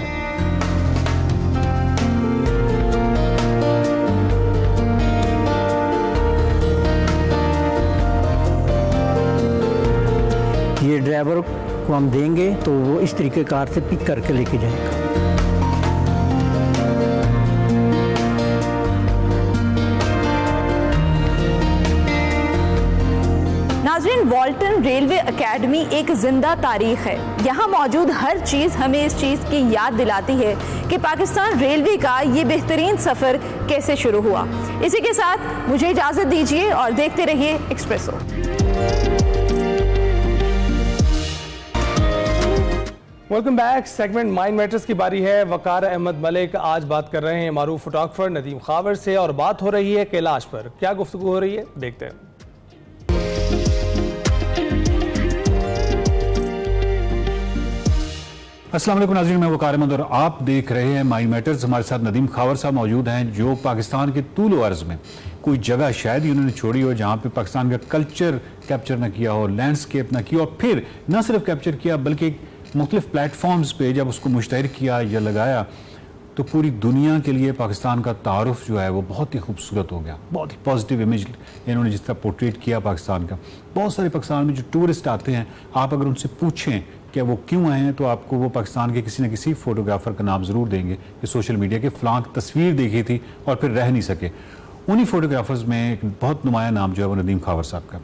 ये ड्राइवर को हम देंगे तो वो इस तरीके कार से पिक करके लेके जाएगा। नाज़रीन, वॉल्टन रेलवे एकेडमी एक जिंदा तारीख है। यहाँ मौजूद हर चीज़ हमें इस चीज़ की याद दिलाती है कि पाकिस्तान रेलवे का ये बेहतरीन सफ़र कैसे शुरू हुआ। इसी के साथ मुझे इजाज़त दीजिए और देखते रहिए espresso. Welcome back. Segment mind matters की बारी है। वकार अहमद मलिक आज बात कर रहे हैं मारूफ फोटोग्राफर नदीम खावर से और बात हो रही है कैलाश पर। क्या गुफ्तगू हो रही है, देखते हैं। अस्सलाम वालेकुम नाज़रीन, मैं वकार अहमद और आप देख रहे हैं माइंड मैटर्स। हमारे साथ नदीम खावर साहब मौजूद हैं जो पाकिस्तान के तूल व अर्ज़ में कोई जगह शायद ही उन्होंने छोड़ी हो जहाँ पे पाकिस्तान का कल्चर कैप्चर ना किया हो, लैंडस्केप ना किया और फिर न सिर्फ कैप्चर किया बल्कि मुख्तलिफ प्लेटफॉर्म्स पे जब उसको मुश्तहर किया या लगाया तो पूरी दुनिया के लिए पाकिस्तान का तारुफ जो है वो बहुत ही खूबसूरत हो गया। बहुत ही पॉजिटिव इमेज इन्होंने जिस तरह पोर्ट्रेट किया पाकिस्तान का। बहुत सारे पाकिस्तान में जो टूरिस्ट आते हैं, आप अगर उनसे पूछें कि वो क्यों आए हैं तो आपको वो पाकिस्तान के किसी न किसी फोटोग्राफर का नाम ज़रूर देंगे कि सोशल मीडिया के फ़लाँ तस्वीर देखी थी और फिर रह नहीं सके। उन्हीं फोटोग्राफर्स में एक बहुत नुमाया नाम जो है वो नदीम खावर साहब का।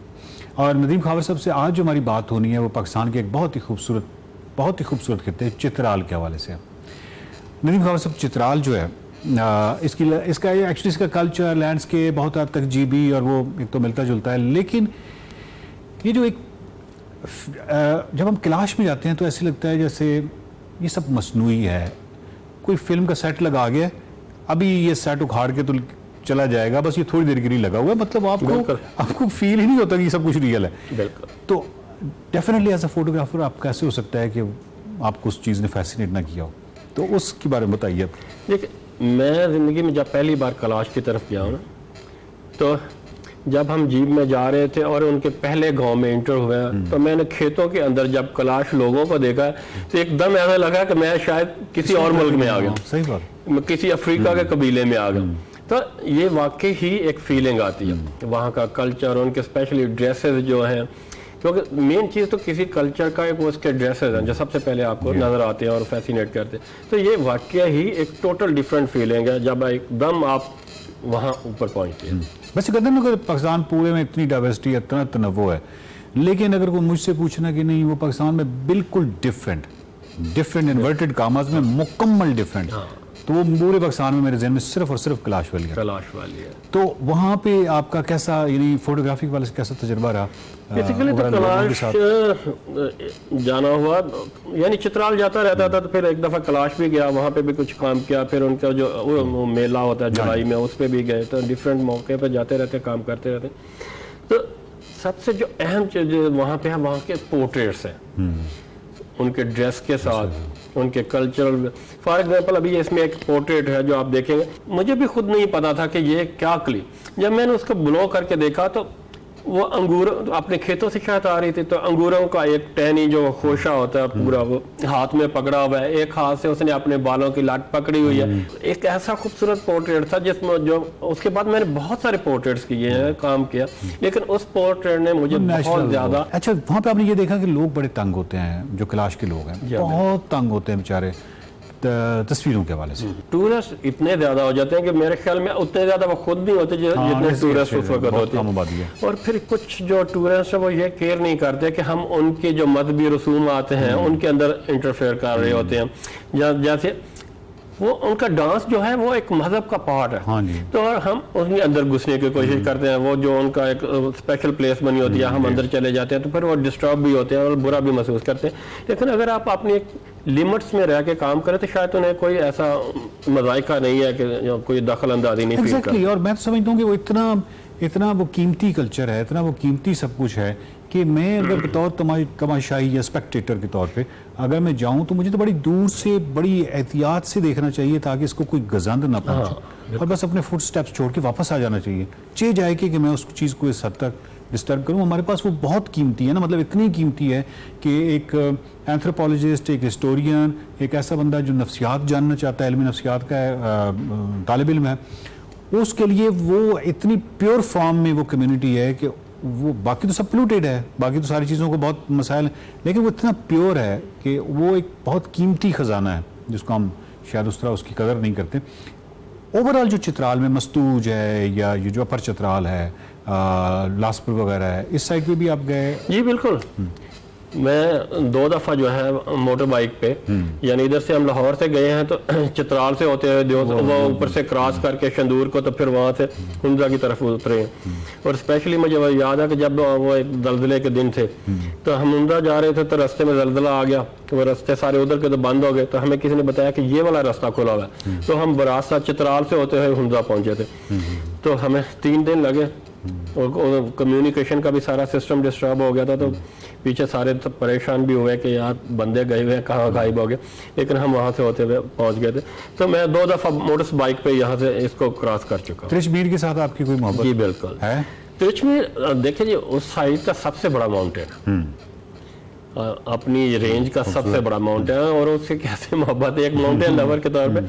और नदीम खावर साहब से आज जो हमारी बात होनी है वो पाकिस्तान के एक बहुत ही खूबसूरत खित्ते हैं चित्राल के हवाले से। नदीम खावर साहब, चित्राल जो है इसका एक्चुअली इसका कल्चर लैंडस्केप बहुत हद तक जीबी और वो एक तो मिलता जुलता है, लेकिन ये जो एक जब हम कैलाश में जाते हैं तो ऐसे लगता है जैसे ये सब मसनूई है, कोई फिल्म का सेट लगा गया, अभी ये सेट उखाड़ के तो चला जाएगा, बस ये थोड़ी देर के लिए लगा हुआ है। मतलब आपको फील ही नहीं होता कि ये सब कुछ रियल है। तो डेफिनेटली एज अ फोटोग्राफर आप कैसे हो सकता है कि आपको उस चीज़ ने फैसिनेट ना किया हो, तो उसके बारे में बताइए। देखिए, मैं ज़िंदगी में जब पहली बार कैलाश की तरफ गया हूँ ना, तो जब हम जीप में जा रहे थे और उनके पहले गांव में एंटर हुए तो मैंने खेतों के अंदर जब कैलाश लोगों को देखा तो एकदम ऐसा लगा कि मैं शायद किसी और मुल्क में आ गया। सही बात, किसी अफ्रीका के कबीले में आ गया। तो ये वाकई ही एक फीलिंग आती है वहाँ का कल्चर, उनके स्पेशली ड्रेसेस जो हैं, क्योंकि मेन चीज़ तो किसी कल्चर का एक उसके ड्रेसेस हैं जो सबसे पहले आपको नज़र आते हैं और फैसिनेट करते हैं। तो ये वाकई ही एक टोटल डिफरेंट फीलिंग है जब एकदम आप वहाँ ऊपर पहुँचते हैं। वैसे कहते हैं पाकिस्तान पूरे में इतनी डाइवर्सिटी है, इतना तनव्वुर है, लेकिन अगर कोई मुझसे पूछना कि नहीं वो पाकिस्तान में बिल्कुल डिफरेंट इन्वर्टेड कामाज में मुकम्मल डिफरेंट, तो वो पूरे पाकिस्तान में मेरे जहन में सिर्फ और सिर्फ कैलाश वाली है। तो वहाँ पे आपका कैसा, यानी फोटोग्राफी वाले से कैसा तजुर्बा रहा? बेसिकली तो कैलाश जाना हुआ, यानी चित्राल जाता रहता था, तो फिर एक दफ़ा कैलाश भी गया, वहाँ पे भी कुछ काम किया, फिर उनका जो मेला होता है जुलाई में उस पर भी गए, तो डिफरेंट मौके पर जाते रहते, काम करते रहते। तो सबसे जो अहम चीज़ वहाँ पे है वहाँ के पोर्ट्रेट्स हैं, उनके ड्रेस के साथ, उनके कल्चरल। फॉर एग्जांपल अभी इसमें एक पोर्ट्रेट है जो आप देखेंगे, मुझे भी खुद नहीं पता था कि ये क्या क्लिप, जब मैंने उसको ब्लो करके देखा तो वो अंगूर अपने खेतों से शायद आ रही थी, तो अंगूरों का एक टहनी जो खोशा होता है पूरा वो हाथ में पकड़ा हुआ है, एक हाथ से उसने अपने बालों की लाट पकड़ी हुई है। एक ऐसा खूबसूरत पोर्ट्रेट था जिसमें जो उसके बाद मैंने बहुत सारे पोर्ट्रेट्स किए हैं, काम किया, लेकिन उस पोर्ट्रेट ने मुझे बहुत ज्यादा। अच्छा, वहाँ पे आपने ये देखा कि लोग बड़े तंग होते हैं, जो कैलाश के लोग हैं बहुत तंग होते हैं बेचारे तस्वीरों के हवाले से। टूरिस्ट इतने ज्यादा हो जाते हैं कि मेरे ख्याल में उतने ज्यादा वो खुद नहीं होते जितने टूरिस्ट उस वक्त होते हैं। और फिर कुछ जो टूरिस्ट है वो ये केयर नहीं करते कि हम उनके जो मजहबी रसूम आते हैं उनके अंदर इंटरफेयर कर रहे होते हैं। जैसे वो उनका डांस जो है वो एक मजहब का पार्ट है। हाँ जी। तो हम उसके अंदर घुसने की कोशिश करते हैं, वो जो उनका एक स्पेशल प्लेस बनी होती है, हम अंदर चले जाते हैं तो फिर वो डिस्टर्ब भी होते हैं और बुरा भी महसूस करते हैं। लेकिन अगर आप अपनी लिमिट्स में रह के काम करें तो शायद उन्हें कोई ऐसा मजायका नहीं है कि कोई दखल अंदाजी नहीं फील करती। और मैं तो समझता हूँ कि वो इतना वो कीमती कल्चर है, इतना वो कीमती सब कुछ है कि मैं अगर बतौर तमाशाई या स्पेक्टेटर के तौर पे अगर मैं जाऊं तो मुझे तो बड़ी दूर से बड़ी एहतियात से देखना चाहिए ताकि इसको कोई गजंद ना पहुंचे और बस अपने फुट स्टेप्स छोड़ के वापस आ जाना चाहिए जाए कि मैं उस चीज़ को इस हद तक डिस्टर्ब करूं। हमारे पास वो बहुत कीमती है ना, मतलब इतनी कीमती है कि एक एंथ्रोपोलॉजिस्ट, एक हिस्टोरियन, एक ऐसा बंदा जो नफ्सियात जानना चाहता है, इल्म नफ्सियात का तालिब इल्म है, उसके लिए वो इतनी प्योर फॉर्म में वो कम्युनिटी है कि वो बाकी तो सब पोल्यूटेड है, बाकी तो सारी चीज़ों को बहुत मसाइल है, लेकिन वो इतना प्योर है कि वो एक बहुत कीमती ख़जाना है जिसको हम शायद उस तरह उसकी कदर नहीं करते। ओवरऑल जो चित्राल में मस्तूज है या ये जो अपर चित्राल है, लासपुर वगैरह है, इस साइड पे भी आप गए? जी बिल्कुल, मैं 2 दफ़ा जो है मोटर बाइक पे, यानी इधर से हम लाहौर से गए हैं तो चित्राल से होते हुए वो ऊपर से क्रॉस करके शंदूर को, तो फिर वहाँ से हुंजा की तरफ उतरे हैं। और स्पेशली मुझे वो याद है कि जब वो एक दलदले के दिन थे तो हम हुंजा जा रहे थे तो रास्ते में दलदला आ गया, तो वो रास्ते सारे उधर के तो बंद हो गए, तो हमें किसी ने बताया कि ये वाला रास्ता खुला हुआ है, तो हम बरास्ता चित्राल से होते हुए हुंजा पहुँचे थे। तो हमें 3 दिन लगे और कम्युनिकेशन का भी सारा सिस्टम डिस्टर्ब हो गया था, तो पीछे सारे तो परेशान भी हुए कि यार बंदे गए हुए हैं, कहाँ गायब हो गए, लेकिन हम वहाँ से होते हुए पहुँच गए थे। तो मैं 2 दफ़ा मोटर बाइक पे यहाँ से इसको क्रॉस कर चुका हूँ। त्रिशमीर के साथ आपकी कोई मोहब्बत? जी बिल्कुल है। त्रिशमीर देखिए जी, उस साइड का सबसे बड़ा माउंटेन, अपनी रेंज का सबसे बड़ा माउंटेन है, और उससे कैसे मोहब्बत है एक माउंटेन लवर के तौर पे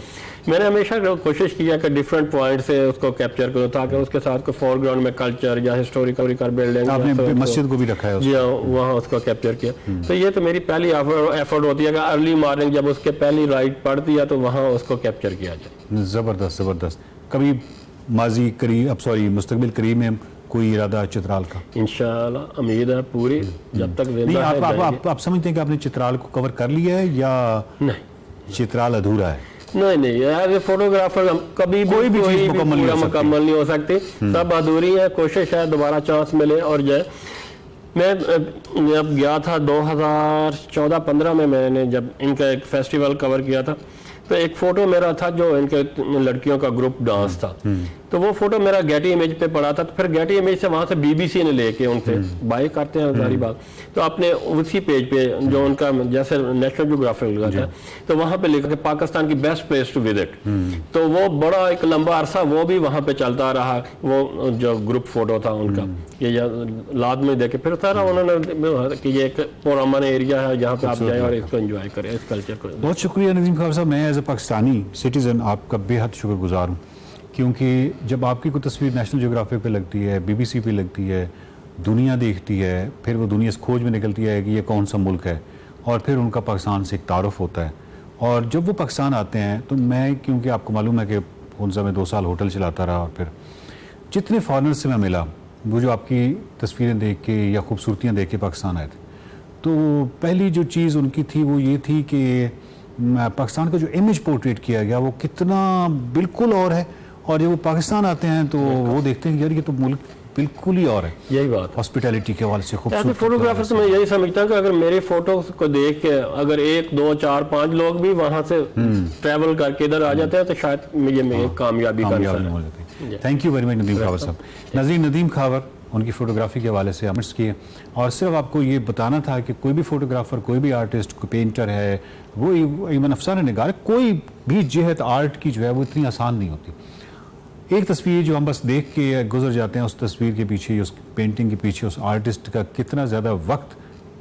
मैंने हमेशा कोशिश किया कि डिफरेंट पॉइंट से उसको कैप्चर करूँ ताकि उसके साथ को फोरग्राउंड में कल्चर या हिस्टोरिकल बिल्डिंग, आपने मस्जिद को भी रखा है जी हाँ, वहाँ उसको कैप्चर किया। तो ये तो मेरी पहली एफर्ट होती है कि अर्ली मॉर्निंग जब उसके पहली राइड पड़ती है तो वहाँ उसको कैप्चर किया जाए। ज़बरदस्त ज़बरदस्त। कभी माजी करीब, अब सॉरी मुस्तकबिल करीब में कोई इरादा चित्राल का? इंशाल्लाह उम्मीद है पूरी, जब तक जिंदा है। आप समझते हैं कि आपने चित्राल को कवर कर लिया है या नहीं, चित्राल अधूरा है? नहीं एज ए फोटोग्राफर कभी कोई भी चीज मुकम्मल नहीं हो सकती, सब अधूरी है। कोशिश है दोबारा चांस मिले और जाए। मैं जब गया था 2014-15 में, मैंने जब इनका एक फेस्टिवल कवर किया था, तो एक फोटो मेरा था जो इनके लड़कियों का ग्रुप डांस था, तो वो फोटो मेरा गेटी इमेज पे पड़ा था। तो फिर गेटी इमेज से वहाँ से बीबीसी ने लेके उनसे बाय करते हैं सारी बात, तो अपने उसी पेज पे जो उनका जैसे नेशनल ज्योग्राफिक लगाता है तो वहाँ पे लिखा कि पाकिस्तान की बेस्ट प्लेस टू विजिट, तो वो बड़ा एक लंबा अरसा वो भी वहाँ पे चलता रहा, वो जो ग्रुप फोटो था उनका, ये लाद में देखे फिर सारा उन्होंने कि ये एक पुरअमन एरिया है जहाँ पे आप जाए और इसको एंजॉय करें, इस कल्चर को। बहुत शुक्रिया नदीम खावर साहब, मैं एज ए पाकिस्तानी सिटीज़न आपका बेहद शुक्रगुजार हूँ, क्योंकि जब आपकी कोई तस्वीर नेशनल ज्योग्राफिक पे लगती है, बीबीसी पे लगती है, दुनिया देखती है, फिर वो दुनिया इस खोज में निकलती है कि ये कौन सा मुल्क है, और फिर उनका पाकिस्तान से एक तारुफ होता है, और जब वो पाकिस्तान आते हैं तो मैं, क्योंकि आपको मालूम है कि हुंजा में 2 साल होटल चलाता रहा, और फिर जितने फॉरनर से मैं मिला, वो जो आपकी तस्वीरें देख के या खूबसूरतियाँ देख के पाकिस्तान आए थे, तो पहली जो चीज़ उनकी थी वो ये थी कि पाकिस्तान का जो इमेज पोर्ट्रेट किया गया वो कितना बिल्कुल और है, और जब वो पाकिस्तान आते हैं तो वो देखते हैं कि यार ये तो मुल्क बिल्कुल ही और है। यही बात हॉस्पिटैलिटी के हवाले से खूबसूरत। फोटोग्राफर से मैं यही समझता हूँ कि अगर मेरी फोटो को देख के अगर 1, 2, 4, 5 लोग भी वहाँ से ट्रैवल करके इधर आ जाते हैं तो शायद ये कामयाबी हो जाती है। Thank you very much Nadeem Khawar साहब। नाज़रीन, नदीम खावर उनकी फ़ोटोग्राफी के हवाले से अमर्स किए, और सिर्फ आपको ये बताना था कि कोई भी फ़ोटोग्राफ़र, कोई भी आर्टिस्ट, कोई पेंटर है, वो इवन अफसाने निगार, कोई भी जहत आर्ट की जो है वो इतनी आसान नहीं होती। एक तस्वीर जो हम बस देख के गुजर जाते हैं, उस तस्वीर के पीछे, उस पेंटिंग के पीछे उस आर्टिस्ट का कितना ज़्यादा वक्त,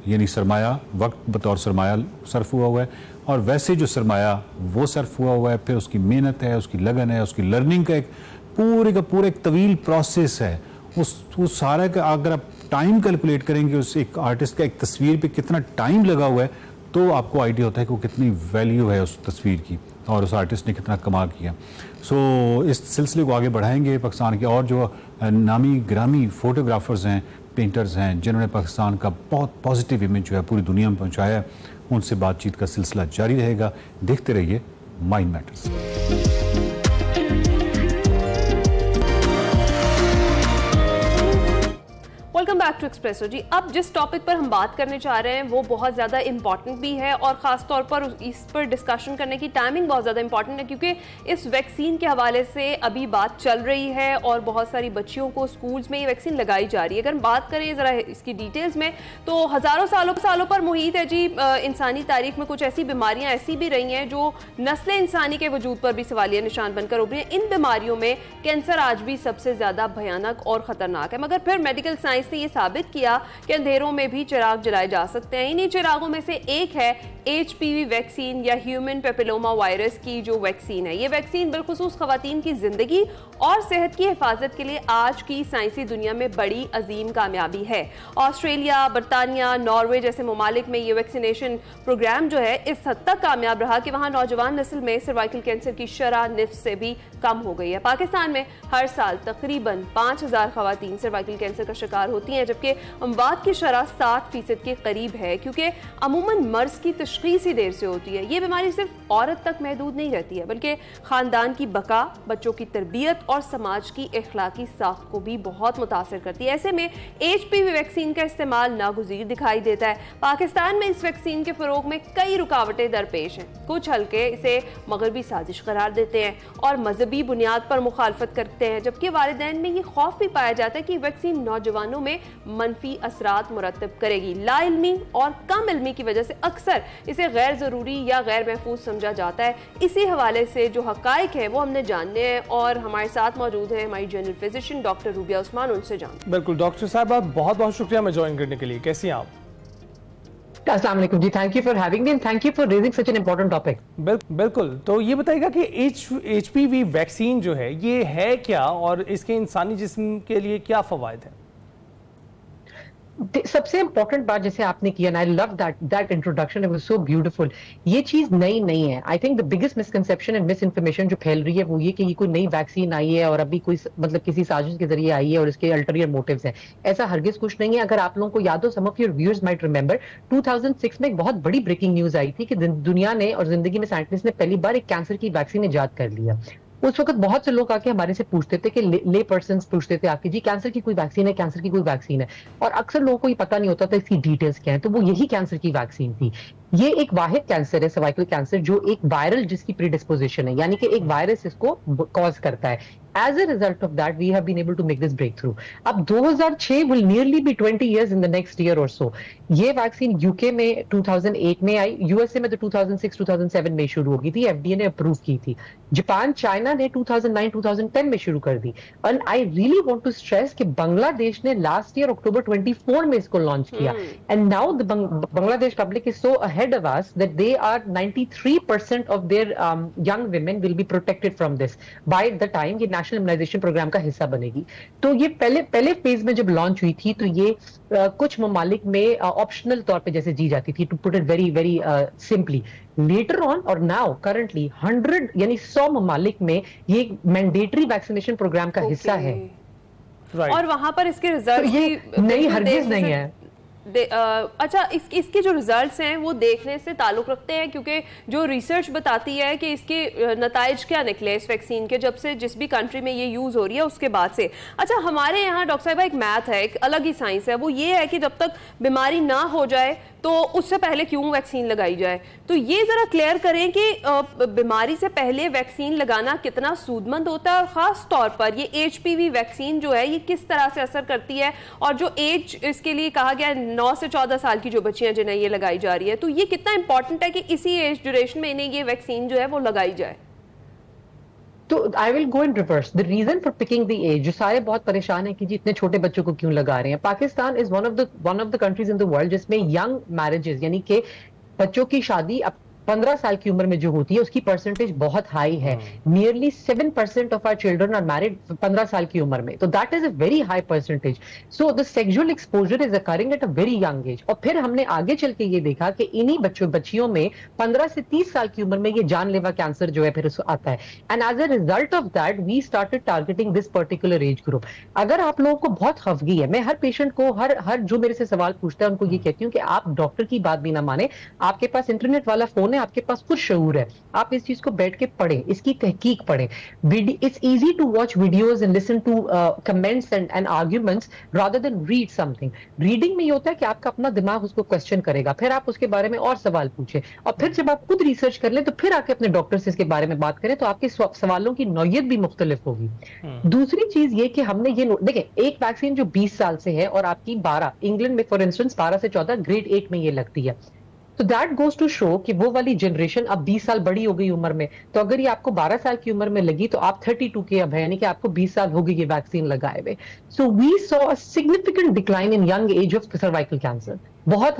यानी सरमाया, वक्त बतौर सरमाया सर्फ हुआ है, और वैसे जो सरमाया वो सर्फ हुआ है, फिर उसकी मेहनत है, उसकी लगन है, उसकी लर्निंग का एक पूरा एक तवील प्रोसेस है। उस सारा का अगर आप टाइम कैलकुलेट करेंगे उस एक आर्टिस्ट का एक तस्वीर पे कितना टाइम लगा हुआ है, तो आपको आइडिया होता है कि वो कितनी वैल्यू है उस तस्वीर की और उस आर्टिस्ट ने कितना कमाल किया। सो इस सिलसिले को आगे बढ़ाएंगे पाकिस्तान के और जो नामी ग्रामी फोटोग्राफर्स हैं, पेंटर्स हैं, जिन्होंने पाकिस्तान का बहुत पॉजिटिव इमेज जो है पूरी दुनिया में पहुंचाया है, उनसे बातचीत का सिलसिला जारी रहेगा। देखते रहिए Mind Matters. Welcome back to Expresso ji. अब जिस टॉपिक पर हम बात करने जा रहे हैं वो बहुत ज़्यादा इंपॉर्टेंट भी है और ख़ास तौर पर इस पर डिस्कशन करने की टाइमिंग बहुत ज़्यादा इंपॉर्टेंट है, क्योंकि इस वैक्सीन के हवाले से अभी बात चल रही है और बहुत सारी बच्चियों को स्कूल्स में ये वैक्सीन लगाई जा रही है। अगर हम बात करें ज़रा इसकी डिटेल्स में, तो हज़ारों सालों पर मुहित है जी, इंसानी तारीख में कुछ ऐसी बीमारियाँ ऐसी भी रही हैं जो नस्ल इंसानी के वजूद पर भी सवालिया निशान बनकर उभरी हैं। इन बीमारियों में कैंसर आज भी सबसे ज़्यादा भयानक और ख़तरनाक है, मगर फिर मेडिकल साइंस ने ये साबित किया कि अंधेरों में भी चिराग जलाए जा सकते हैं। इन्हीं चिरागों में से एक है HPV वैक्सीन या ह्यूमन पेपिलोमा वायरस की जो वैक्सीन है। ये वैक्सीन बिलखुसूस खवातीन की जिंदगी और सेहत की हिफाजत के लिए आज की साइंसी दुनिया में बड़ी अजीम कामयाबी है। ऑस्ट्रेलिया, बरतानिया, नॉर्वे जैसे ममालिक में ये वैक्सीनेशन प्रोग्राम जो है इस हद तक कामयाब रहा कि वहाँ नौजवान नस्ल में सर्वाइकल कैंसर की शरह निफ्स से भी कम हो गई है। पाकिस्तान में हर साल तकरीबन 5000 खवातीन सर्वाइकल कैंसर का शिकार होती हैं, जबकि अमवात की शरह 60% के करीब है, क्योंकि अमूमन मर्ज की तशखीस ही देर से होती है। ये बीमारी सिर्फ औरत तक महदूद नहीं रहती है, बल्कि खानदान की बका, बच्चों की तरबियत और समाज की अखलाकी साख्त को भी बहुत मुतासर करती है। ऐसे में HPV वैक्सीन का इस्तेमाल नागुज़ीर दिखाई देता है। पाकिस्तान में इस वैक्सीन के फरोग में कई रुकावटें दरपेश हैं। कुछ हल्के इसे मगरबी साजिश करार देते हैं और मजहबी बुनियाद पर मुखालफत करते हैं, जबकि वालिदैन में ये खौफ भी पाया जाता है कि वैक्सीन नौजवानों में मनफी असरात मुरतब करेगी। लाइल्मी और कम इल्मी की वजह से अक्सर इसे गैर ज़रूरी या गैर महफूज समझा जाता है। इसी हवाले से जो हकाइक है वो हमने जानने हैं और हमारे साथ मौजूद है हमारी general physician doctor rubia Usman, उनसे जान। बिल्कुल डॉक्टर साहब, आप बहुत बहुत शुक्रिया हमें ज्वाइन करने के लिए। कैसी हैं आप? अस्सलाम वालेकुम जी, thank you for having me and thank you for raising such an important topic. बिल्कुल, तो ये बताइएगा कि HPV वैक्सीन जो है ये है क्या और इसके इंसानी जिस्म के लिए क्या फवायद है? सबसे इंपॉर्टेंट बात जैसे आपने किया ना, I love that introduction, it was so beautiful. ये चीज नई नहीं है। I think the biggest misconception and miss information जो फैल रही है वो ये कि ये कोई नई वैक्सीन आई है और अभी कोई मतलब किसी साजिश के जरिए आई है और इसके अल्टीरियर मोटिव्स हैं। ऐसा हरगिज कुछ नहीं है। अगर आप लोगों को याद हो, some of your viewers might remember 2006 में एक बहुत बड़ी ब्रेकिंग न्यूज आई थी कि दुनिया ने और जिंदगी में साइंटिस्ट ने पहली बार एक कैंसर की वैक्सीन इजाद कर लिया। उस वक्त बहुत से लोग आके हमारे से पूछते थे कि ले पर्सन्स पूछते थे आके, जी कैंसर की कोई वैक्सीन है, कैंसर की कोई वैक्सीन है, और अक्सर लोगों को ये पता नहीं होता था इसकी डिटेल्स क्या है। तो वो यही कैंसर की वैक्सीन थी। ये एक वाहिद कैंसर है, सर्वाइकल कैंसर, जो एक वायरल जिसकी प्रीडिस्पोजिशन है, यानी कि एक वायरस इसको कॉज करता है। As a result of that, we have been able to make this breakthrough. अब 2006 will nearly be 20 years in the next year or so. ये वैक्सीन यूके में 2008 में आई, यूएसए में तो 2006-2007 में शुरू होगी थी, FDA ने अप्रूव की थी। जापान, चाइना ने 2009-2010 में शुरू कर दी। And I really want to stress कि बांग्लादेश ने लास्ट ईयर अक्टूबर 24 में इसको लॉन्च किया। And now the Bangladesh public is so ahead of us that they are 93% of their young women will be protected from this by the time ये नेशनल इम्यूनाइजेशन प्रोग्राम का हिस्सा बनेगी। तो ये पहले फेज में जब लॉन्च हुई थी तो ये कुछ ममालिक में ऑप्शनल तौर पे जैसे दी जाती थी, to put it very very simply. Later on और नाउ करंटली 100 यानी 100 ममालिक में ये मैंडेटरी वैक्सीनेशन प्रोग्राम का हिस्सा है। और वहां पर इसके रिजल्ट तो नई हरगिज नहीं है। अच्छा, इसके जो रिजल्ट्स हैं वो देखने से ताल्लुक रखते हैं, क्योंकि जो रिसर्च बताती है कि इसके नताइज क्या निकले इस वैक्सीन के, जब से जिस भी कंट्री में ये यूज हो रही है उसके बाद से। अच्छा, हमारे यहाँ डॉक्टर साहिबा एक मैथ है, एक अलग ही साइंस है, वो ये है कि जब तक बीमारी ना हो जाए तो उससे पहले क्यों वैक्सीन लगाई जाए। तो ये जरा क्लियर करें कि बीमारी से पहले वैक्सीन लगाना कितना सूदमंद होता है, और खास तौर पर ये HPV वैक्सीन जो है ये किस तरह से असर करती है, और जो एज इसके लिए कहा गया 9 से 14 साल की जो बच्चियां जिन्हें ये लगाई जा रही है, तो ये कितना इंपॉर्टेंट है कि इसी एज ड्यूरेशन में इन्हें ये वैक्सीन जो है वो लगाई जाए। तो I will go in reverse. The reason for picking the age, जो सारे बहुत परेशान है कि जी इतने छोटे बच्चों को क्यों लगा रहे हैं. Pakistan is one of the countries in the world जिसमें यंग मैरिजेस यानी कि बच्चों की शादी अब 15 साल की उम्र में जो होती है उसकी परसेंटेज बहुत हाई है. Nearly 7% of our children are married 15 साल की उम्र में. तो that is a very high percentage. So the sexual exposure is occurring at a very young age. और फिर हमने आगे चल के ये देखा कि इन्हीं बच्चियों में 15 से 30 साल की उम्र में ये जानलेवा कैंसर जो है फिर आता है. And as a result of that we started targeting this particular age group. अगर आप लोगों को बहुत खफगी है, मैं हर पेशेंट को हर जो मेरे से सवाल पूछता है उनको ये कहती हूँ कि आप डॉक्टर की बात भी ना माने. आपके पास इंटरनेट वाला फोन है, आपके पास कुछ शऊर है, आप इस चीज को बैठ के पढ़ें, इसकी तहकीक पढ़ें. It's easy to watch videos and listen to comments and arguments rather than read something. Reading में ये होता है कि आपका अपना दिमाग उसको क्वेश्चन करेगा, फिर आप उसके बारे में और सवाल पूछे, और फिर जब आप खुद रिसर्च कर लें तो फिर आके अपने डॉक्टर से इसके बारे में बात करें तो आपके सवालों की नौयत भी मुख्तलिफ होगी. दूसरी चीज ये कि हमने ये देखें, एक वैक्सीन जो 20 साल से है और आपकी 12, इंग्लैंड में फॉर इंस्टेंस 12 से 14 ग्रेड 8 में ये लगती है. तो दैट गोज टू शो कि वो वाली जनरेशन अब 20 साल बड़ी हो गई उम्र में. तो अगर ये आपको 12 साल की उम्र में लगी तो आप 32 के अब है, यानी कि आपको 20 साल हो गई ये वैक्सीन लगाए हुए. So we saw a significant decline in young age of cervical cancer. बहुत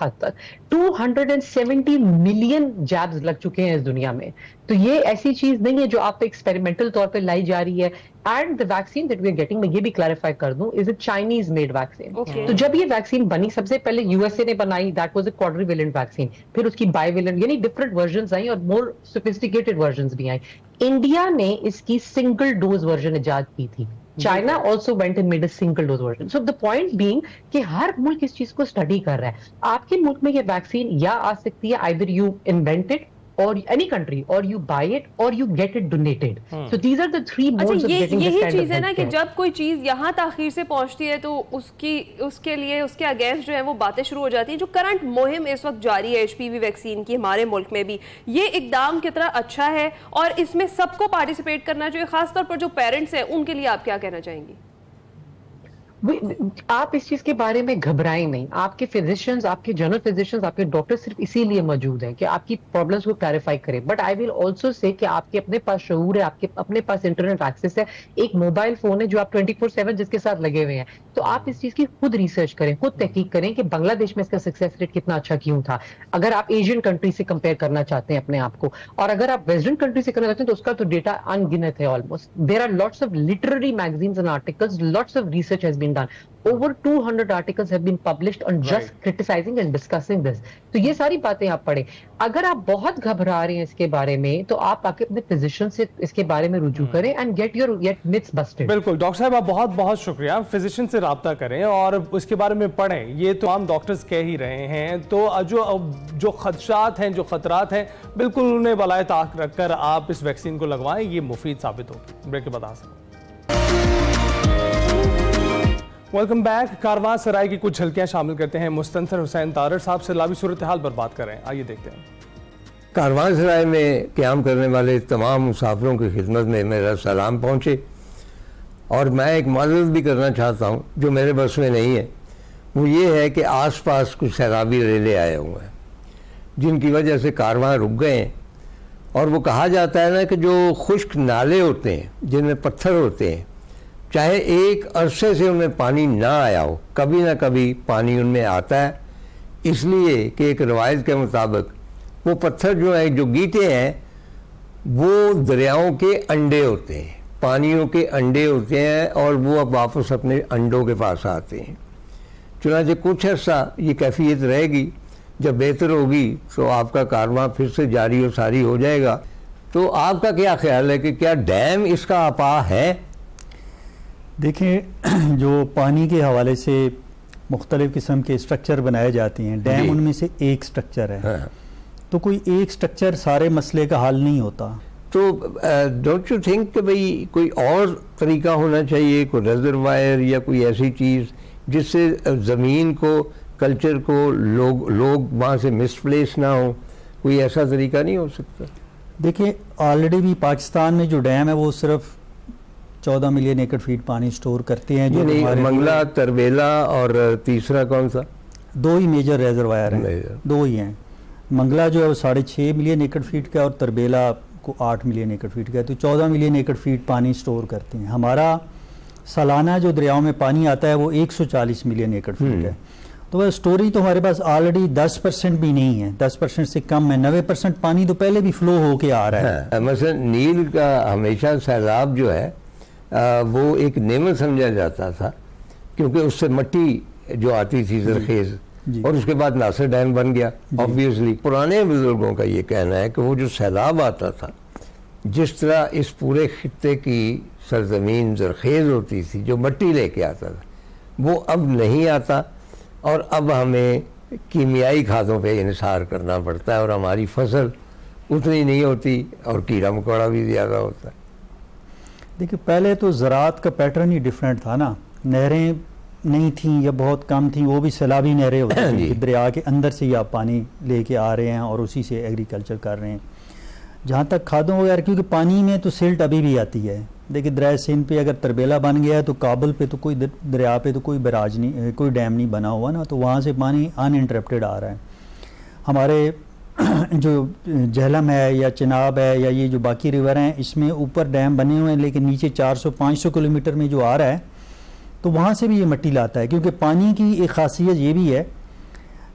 हद तक 270 मिलियन जैब्स लग चुके हैं इस दुनिया में. तो ये ऐसी चीज नहीं है जो आप एक्सपेरिमेंटल तौर पे लाई जा रही है. And the vaccine that we are getting, मैं ये भी क्लैरिफाई कर दूं, is a Chinese made vaccine. तो जब ये वैक्सीन बनी सबसे पहले यूएसए ने बनाई, that was a quadrivalent vaccine. फिर उसकी बाइवेलेंट यानी डिफरेंट वर्जन्स आई और मोर सोफिस्टिकेटेड वर्जन्स भी आई. इंडिया ने इसकी सिंगल डोज वर्जन इजाद की थी. China also went and made a single dose version. So the point being कि हर मुल्क इस चीज को स्टडी कर रहा है. आपके मुल्क में ये वैक्सीन या आ सकती है, either you invent it or any country, or you buy it, or you get it donated. So these are the three modes of getting this kind of health care. चीज है ना कि जब कोई चीज यहाँ ताखीर से पहुंचती है तो उसके लिए उसके अगेंस्ट जो है वो बातें शुरू हो जाती हैं. जो करंट मुहिम इस वक्त जारी है HPV वैक्सीन की हमारे मुल्क में भी, ये इकदाम कितना अच्छा है और इसमें सबको पार्टिसिपेट करना चाहिए. खासतौर पर जो पेरेंट्स हैं उनके लिए आप क्या कहना चाहेंगी? आप इस चीज के बारे में घबराएं नहीं. आपके फिजिशियंस, आपके जनरल फिजिशियंस, आपके डॉक्टर सिर्फ इसीलिए मौजूद हैं कि आपकी प्रॉब्लम्स को क्लैरिफाई करें. But I will also say कि आपके अपने पास शऊर है, आपके अपने पास इंटरनेट एक्सेस है, एक मोबाइल फोन है जो आप 24/7 जिसके साथ लगे हुए हैं. तो आप इस चीज की खुद रिसर्च करें, खुद तहकीक करें कि बांग्लादेश में इसका सक्सेस रेट कितना अच्छा क्यों था. अगर आप एशियन कंट्री से कंपेयर करना चाहते हैं अपने आप को, और अगर आप वेस्टर्न कंट्री से करना चाहते हैं तो उसका तो डेटा अनगिनत है almost. There are lots of literary magazines and articles, lots of research has been done. Over 200 articles have been published on just criticizing and discussing this. तो ये सारी बातें आप पढ़ें. अगर आप बहुत घबरा रहे हैं इसके बारे में तो आप आके अपने फिजिशियन से इसके बारे में रुजू करें and get your myths Busted. बिल्कुल डॉक्टर साहब, आप बहुत बहुत शुक्रिया. फिजिशियन से राब्ता करें और उसके बारे में पढ़ें. ये तो आम डॉक्टर्स कह ही रहे हैं. तो जो खदशात हैं, जो खतरात हैं, बिल्कुल उन्हें बलाए ताक रखकर आप इस वैक्सीन को लगवाएं. ये मुफीद साबित होगी. ब्रेक के बाद हासिल. Welcome back. कारवां सराय की कुछ झलकियां शामिल करते हैं. मुस्तनसर हुसैन तारड़ साहब सैलाबी सूरत हाल पर बात कर रहे हैं. आइए देखते हैं. कारवां सराय में क़याम करने वाले तमाम मुसाफिरों की खिदमत में मेरा सलाम पहुँचे. और मैं एक माजरत भी करना चाहता हूँ जो मेरे बस में नहीं है. वो ये है कि आसपास कुछ सैलाबी रेले आए हुए हैं जिनकी वजह से कारवां रुक गए हैं. और वो कहा जाता है ना कि जो खुश्क नाले होते हैं जिनमें पत्थर होते हैं, चाहे एक अरसे से उनमें पानी ना आया हो, कभी ना कभी पानी उनमें आता है. इसलिए कि एक रवायत के मुताबिक वो पत्थर जो है, जो गीटे हैं, वो दरियाओं के अंडे होते हैं, पानियों के अंडे होते हैं और वो अब वापस अपने अंडों के पास आते हैं. चुनांचे कुछ अर्सा ये कैफियत रहेगी. जब बेहतर होगी तो आपका कारवां फिर से जारी और सारी हो जाएगा. तो आपका क्या ख्याल है कि क्या डैम इसका आपा है? देखिए, जो पानी के हवाले से मुख्तलिफ़ किस्म के स्ट्रक्चर बनाए जाते हैं, डैम उनमें से एक स्ट्रक्चर है. हाँ. तो कोई एक स्ट्रक्चर सारे मसले का हल नहीं होता. तो डोंट यू थिंक कि भाई कोई और तरीका होना चाहिए, कोई रिजर्वायर या कोई ऐसी चीज़ जिससे ज़मीन को, कल्चर को, लोग वहाँ से मिसप्लेस ना हो? कोई ऐसा तरीका नहीं हो सकता? देखिए, ऑलरेडी भी पाकिस्तान में जो डैम है वो सिर्फ 14 मिलियन एकड़ फीट पानी स्टोर करते हैं. जो मंगला, तरबेला और तीसरा कौन सा? 2 ही मेजर रिजर्वायर हैं, 2 ही हैं. मंगला जो है वो 6.5 मिलियन एकड़ फीट का और तरबेला को 8 मिलियन एकड़ फीट का, तो 14 मिलियन एकड़ फीट पानी स्टोर करते हैं। हमारा सालाना जो दरियाओं में पानी आता है वो 140 मिलियन एकड़ फीट है। तो वह स्टोरी तो हमारे पास ऑलरेडी 10% भी नहीं है, 10% से कम है। 90% पानी तो पहले भी फ्लो होके आ रहा है। मसलन नील का हमेशा सैलाब जो है वो एक नेमत समझा जाता था, क्योंकि उससे मिट्टी जो आती थी जरखेज, और उसके बाद नासिर डैम बन गया। ऑब्वियसली पुराने बुजुर्गों का ये कहना है कि वो जो सैलाब आता था, जिस तरह इस पूरे खित्ते की सरजमीन जरखेज होती थी, जो मिट्टी लेके आता था, वो अब नहीं आता, और अब हमें कीमियाई खादों पे इन्हिसार करना पड़ता है, और हमारी फसल उतनी नहीं होती और कीड़ा मकोड़ा भी ज़्यादा होता है। देखिए पहले तो ज़राअत का पैटर्न ही डिफरेंट था ना, नहरें नहीं थी या बहुत कम थी, वो भी सैलाबी नहरें होती थी कि दरिया के अंदर से ही आप पानी लेके आ रहे हैं और उसी से एग्रीकल्चर कर रहे हैं। जहाँ तक खादों वगैरह, क्योंकि पानी में तो सिल्ट अभी भी आती है। देखिए दरिया सिंध पे अगर तरबेला बन गया है तो काबुल पे तो कोई दरिया पे तो कोई बराज नहीं, कोई डैम नहीं बना हुआ ना, तो वहाँ से पानी अनइंटरप्टेड आ रहा है। हमारे जो झेलम है या चिनाब है या ये जो बाकी रिवर हैं, इसमें ऊपर डैम बने हुए हैं, लेकिन नीचे 400-500 किलोमीटर में जो आ रहा है तो वहाँ से भी ये मिट्टी लाता है। क्योंकि पानी की एक खासियत ये भी है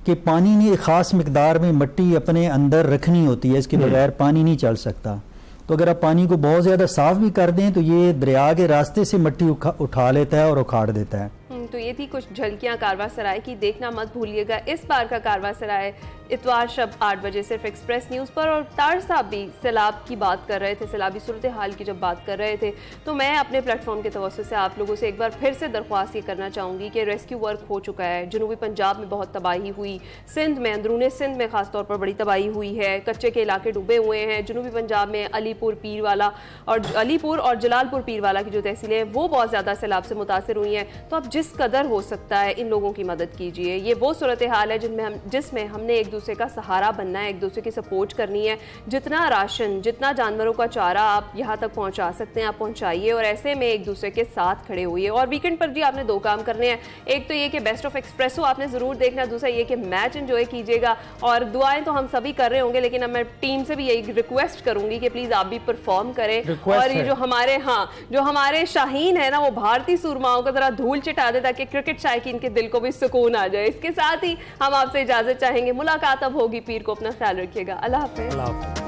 कि पानी ने एक ख़ास मकदार में मिट्टी अपने अंदर रखनी होती है, इसके बगैर पानी नहीं चल सकता। तो अगर आप पानी को बहुत ज़्यादा साफ़ भी कर दें तो ये दरिया के रास्ते से मिट्टी उठा लेता है और उखाड़ देता है। तो ये थी कुछ झलकियां कारवा सराय की। देखना मत भूलिएगा इस बार का कारवा सराय इतवार शब 8 बजे सिर्फ एक्सप्रेस न्यूज़ पर। और तार साहब भी सैलाब की बात कर रहे थे, सैलाबी सूरत हाल की जब बात कर रहे थे, तो मैं अपने प्लेटफॉर्म के तवज्जो से आप लोगों से एक बार फिर से दरख्वास्त ये करना चाहूँगी कि रेस्क्यू वर्क हो चुका है। जनूबी पंजाब में बहुत तबाही हुई, सिंध में, अंदरूनी सिंध में खासतौर पर बड़ी तबाही हुई है, कच्चे के इलाके डूबे हुए हैं। जनूबी पंजाब में अलीपुर पीरवाला और जलालपुर पीरवाला की जो तहसीलें हैं वो बहुत ज़्यादा सैलाब से मुतासर हुई हैं। तो आप जिस कदर हो सकता है इन लोगों की मदद कीजिए। ये वो सूरत हाल है जिसमें हमने एक दूसरे का सहारा बनना है, एक दूसरे की सपोर्ट करनी है। जितना राशन, जितना जानवरों का चारा आप यहाँ तक पहुँचा सकते हैं आप पहुँचाइए, और ऐसे में एक दूसरे के साथ खड़े हुए। और वीकेंड पर भी आपने 2 काम करने हैं, एक तो ये कि बेस्ट ऑफ एक्सप्रेसो आपने ज़रूर देखना, दूसरा ये कि मैच एंजॉय कीजिएगा। और दुआएं तो हम सभी कर रहे होंगे, लेकिन अब मैं टीम से भी यही रिक्वेस्ट करूंगी कि प्लीज़ आप भी परफॉर्म करें। और ये जो हमारे शाहीन है ना, वो भारतीय सूरमाओं को ज़रा धूल चिटा दे ताकि क्रिकेट शायकीन के दिल को भी सुकून आ जाए। इसके साथ ही हम आपसे इजाजत चाहेंगे, मुलाकात अब होगी पीर को। अपना ख्याल रखिएगा। अल्लाह हाफ़िज़।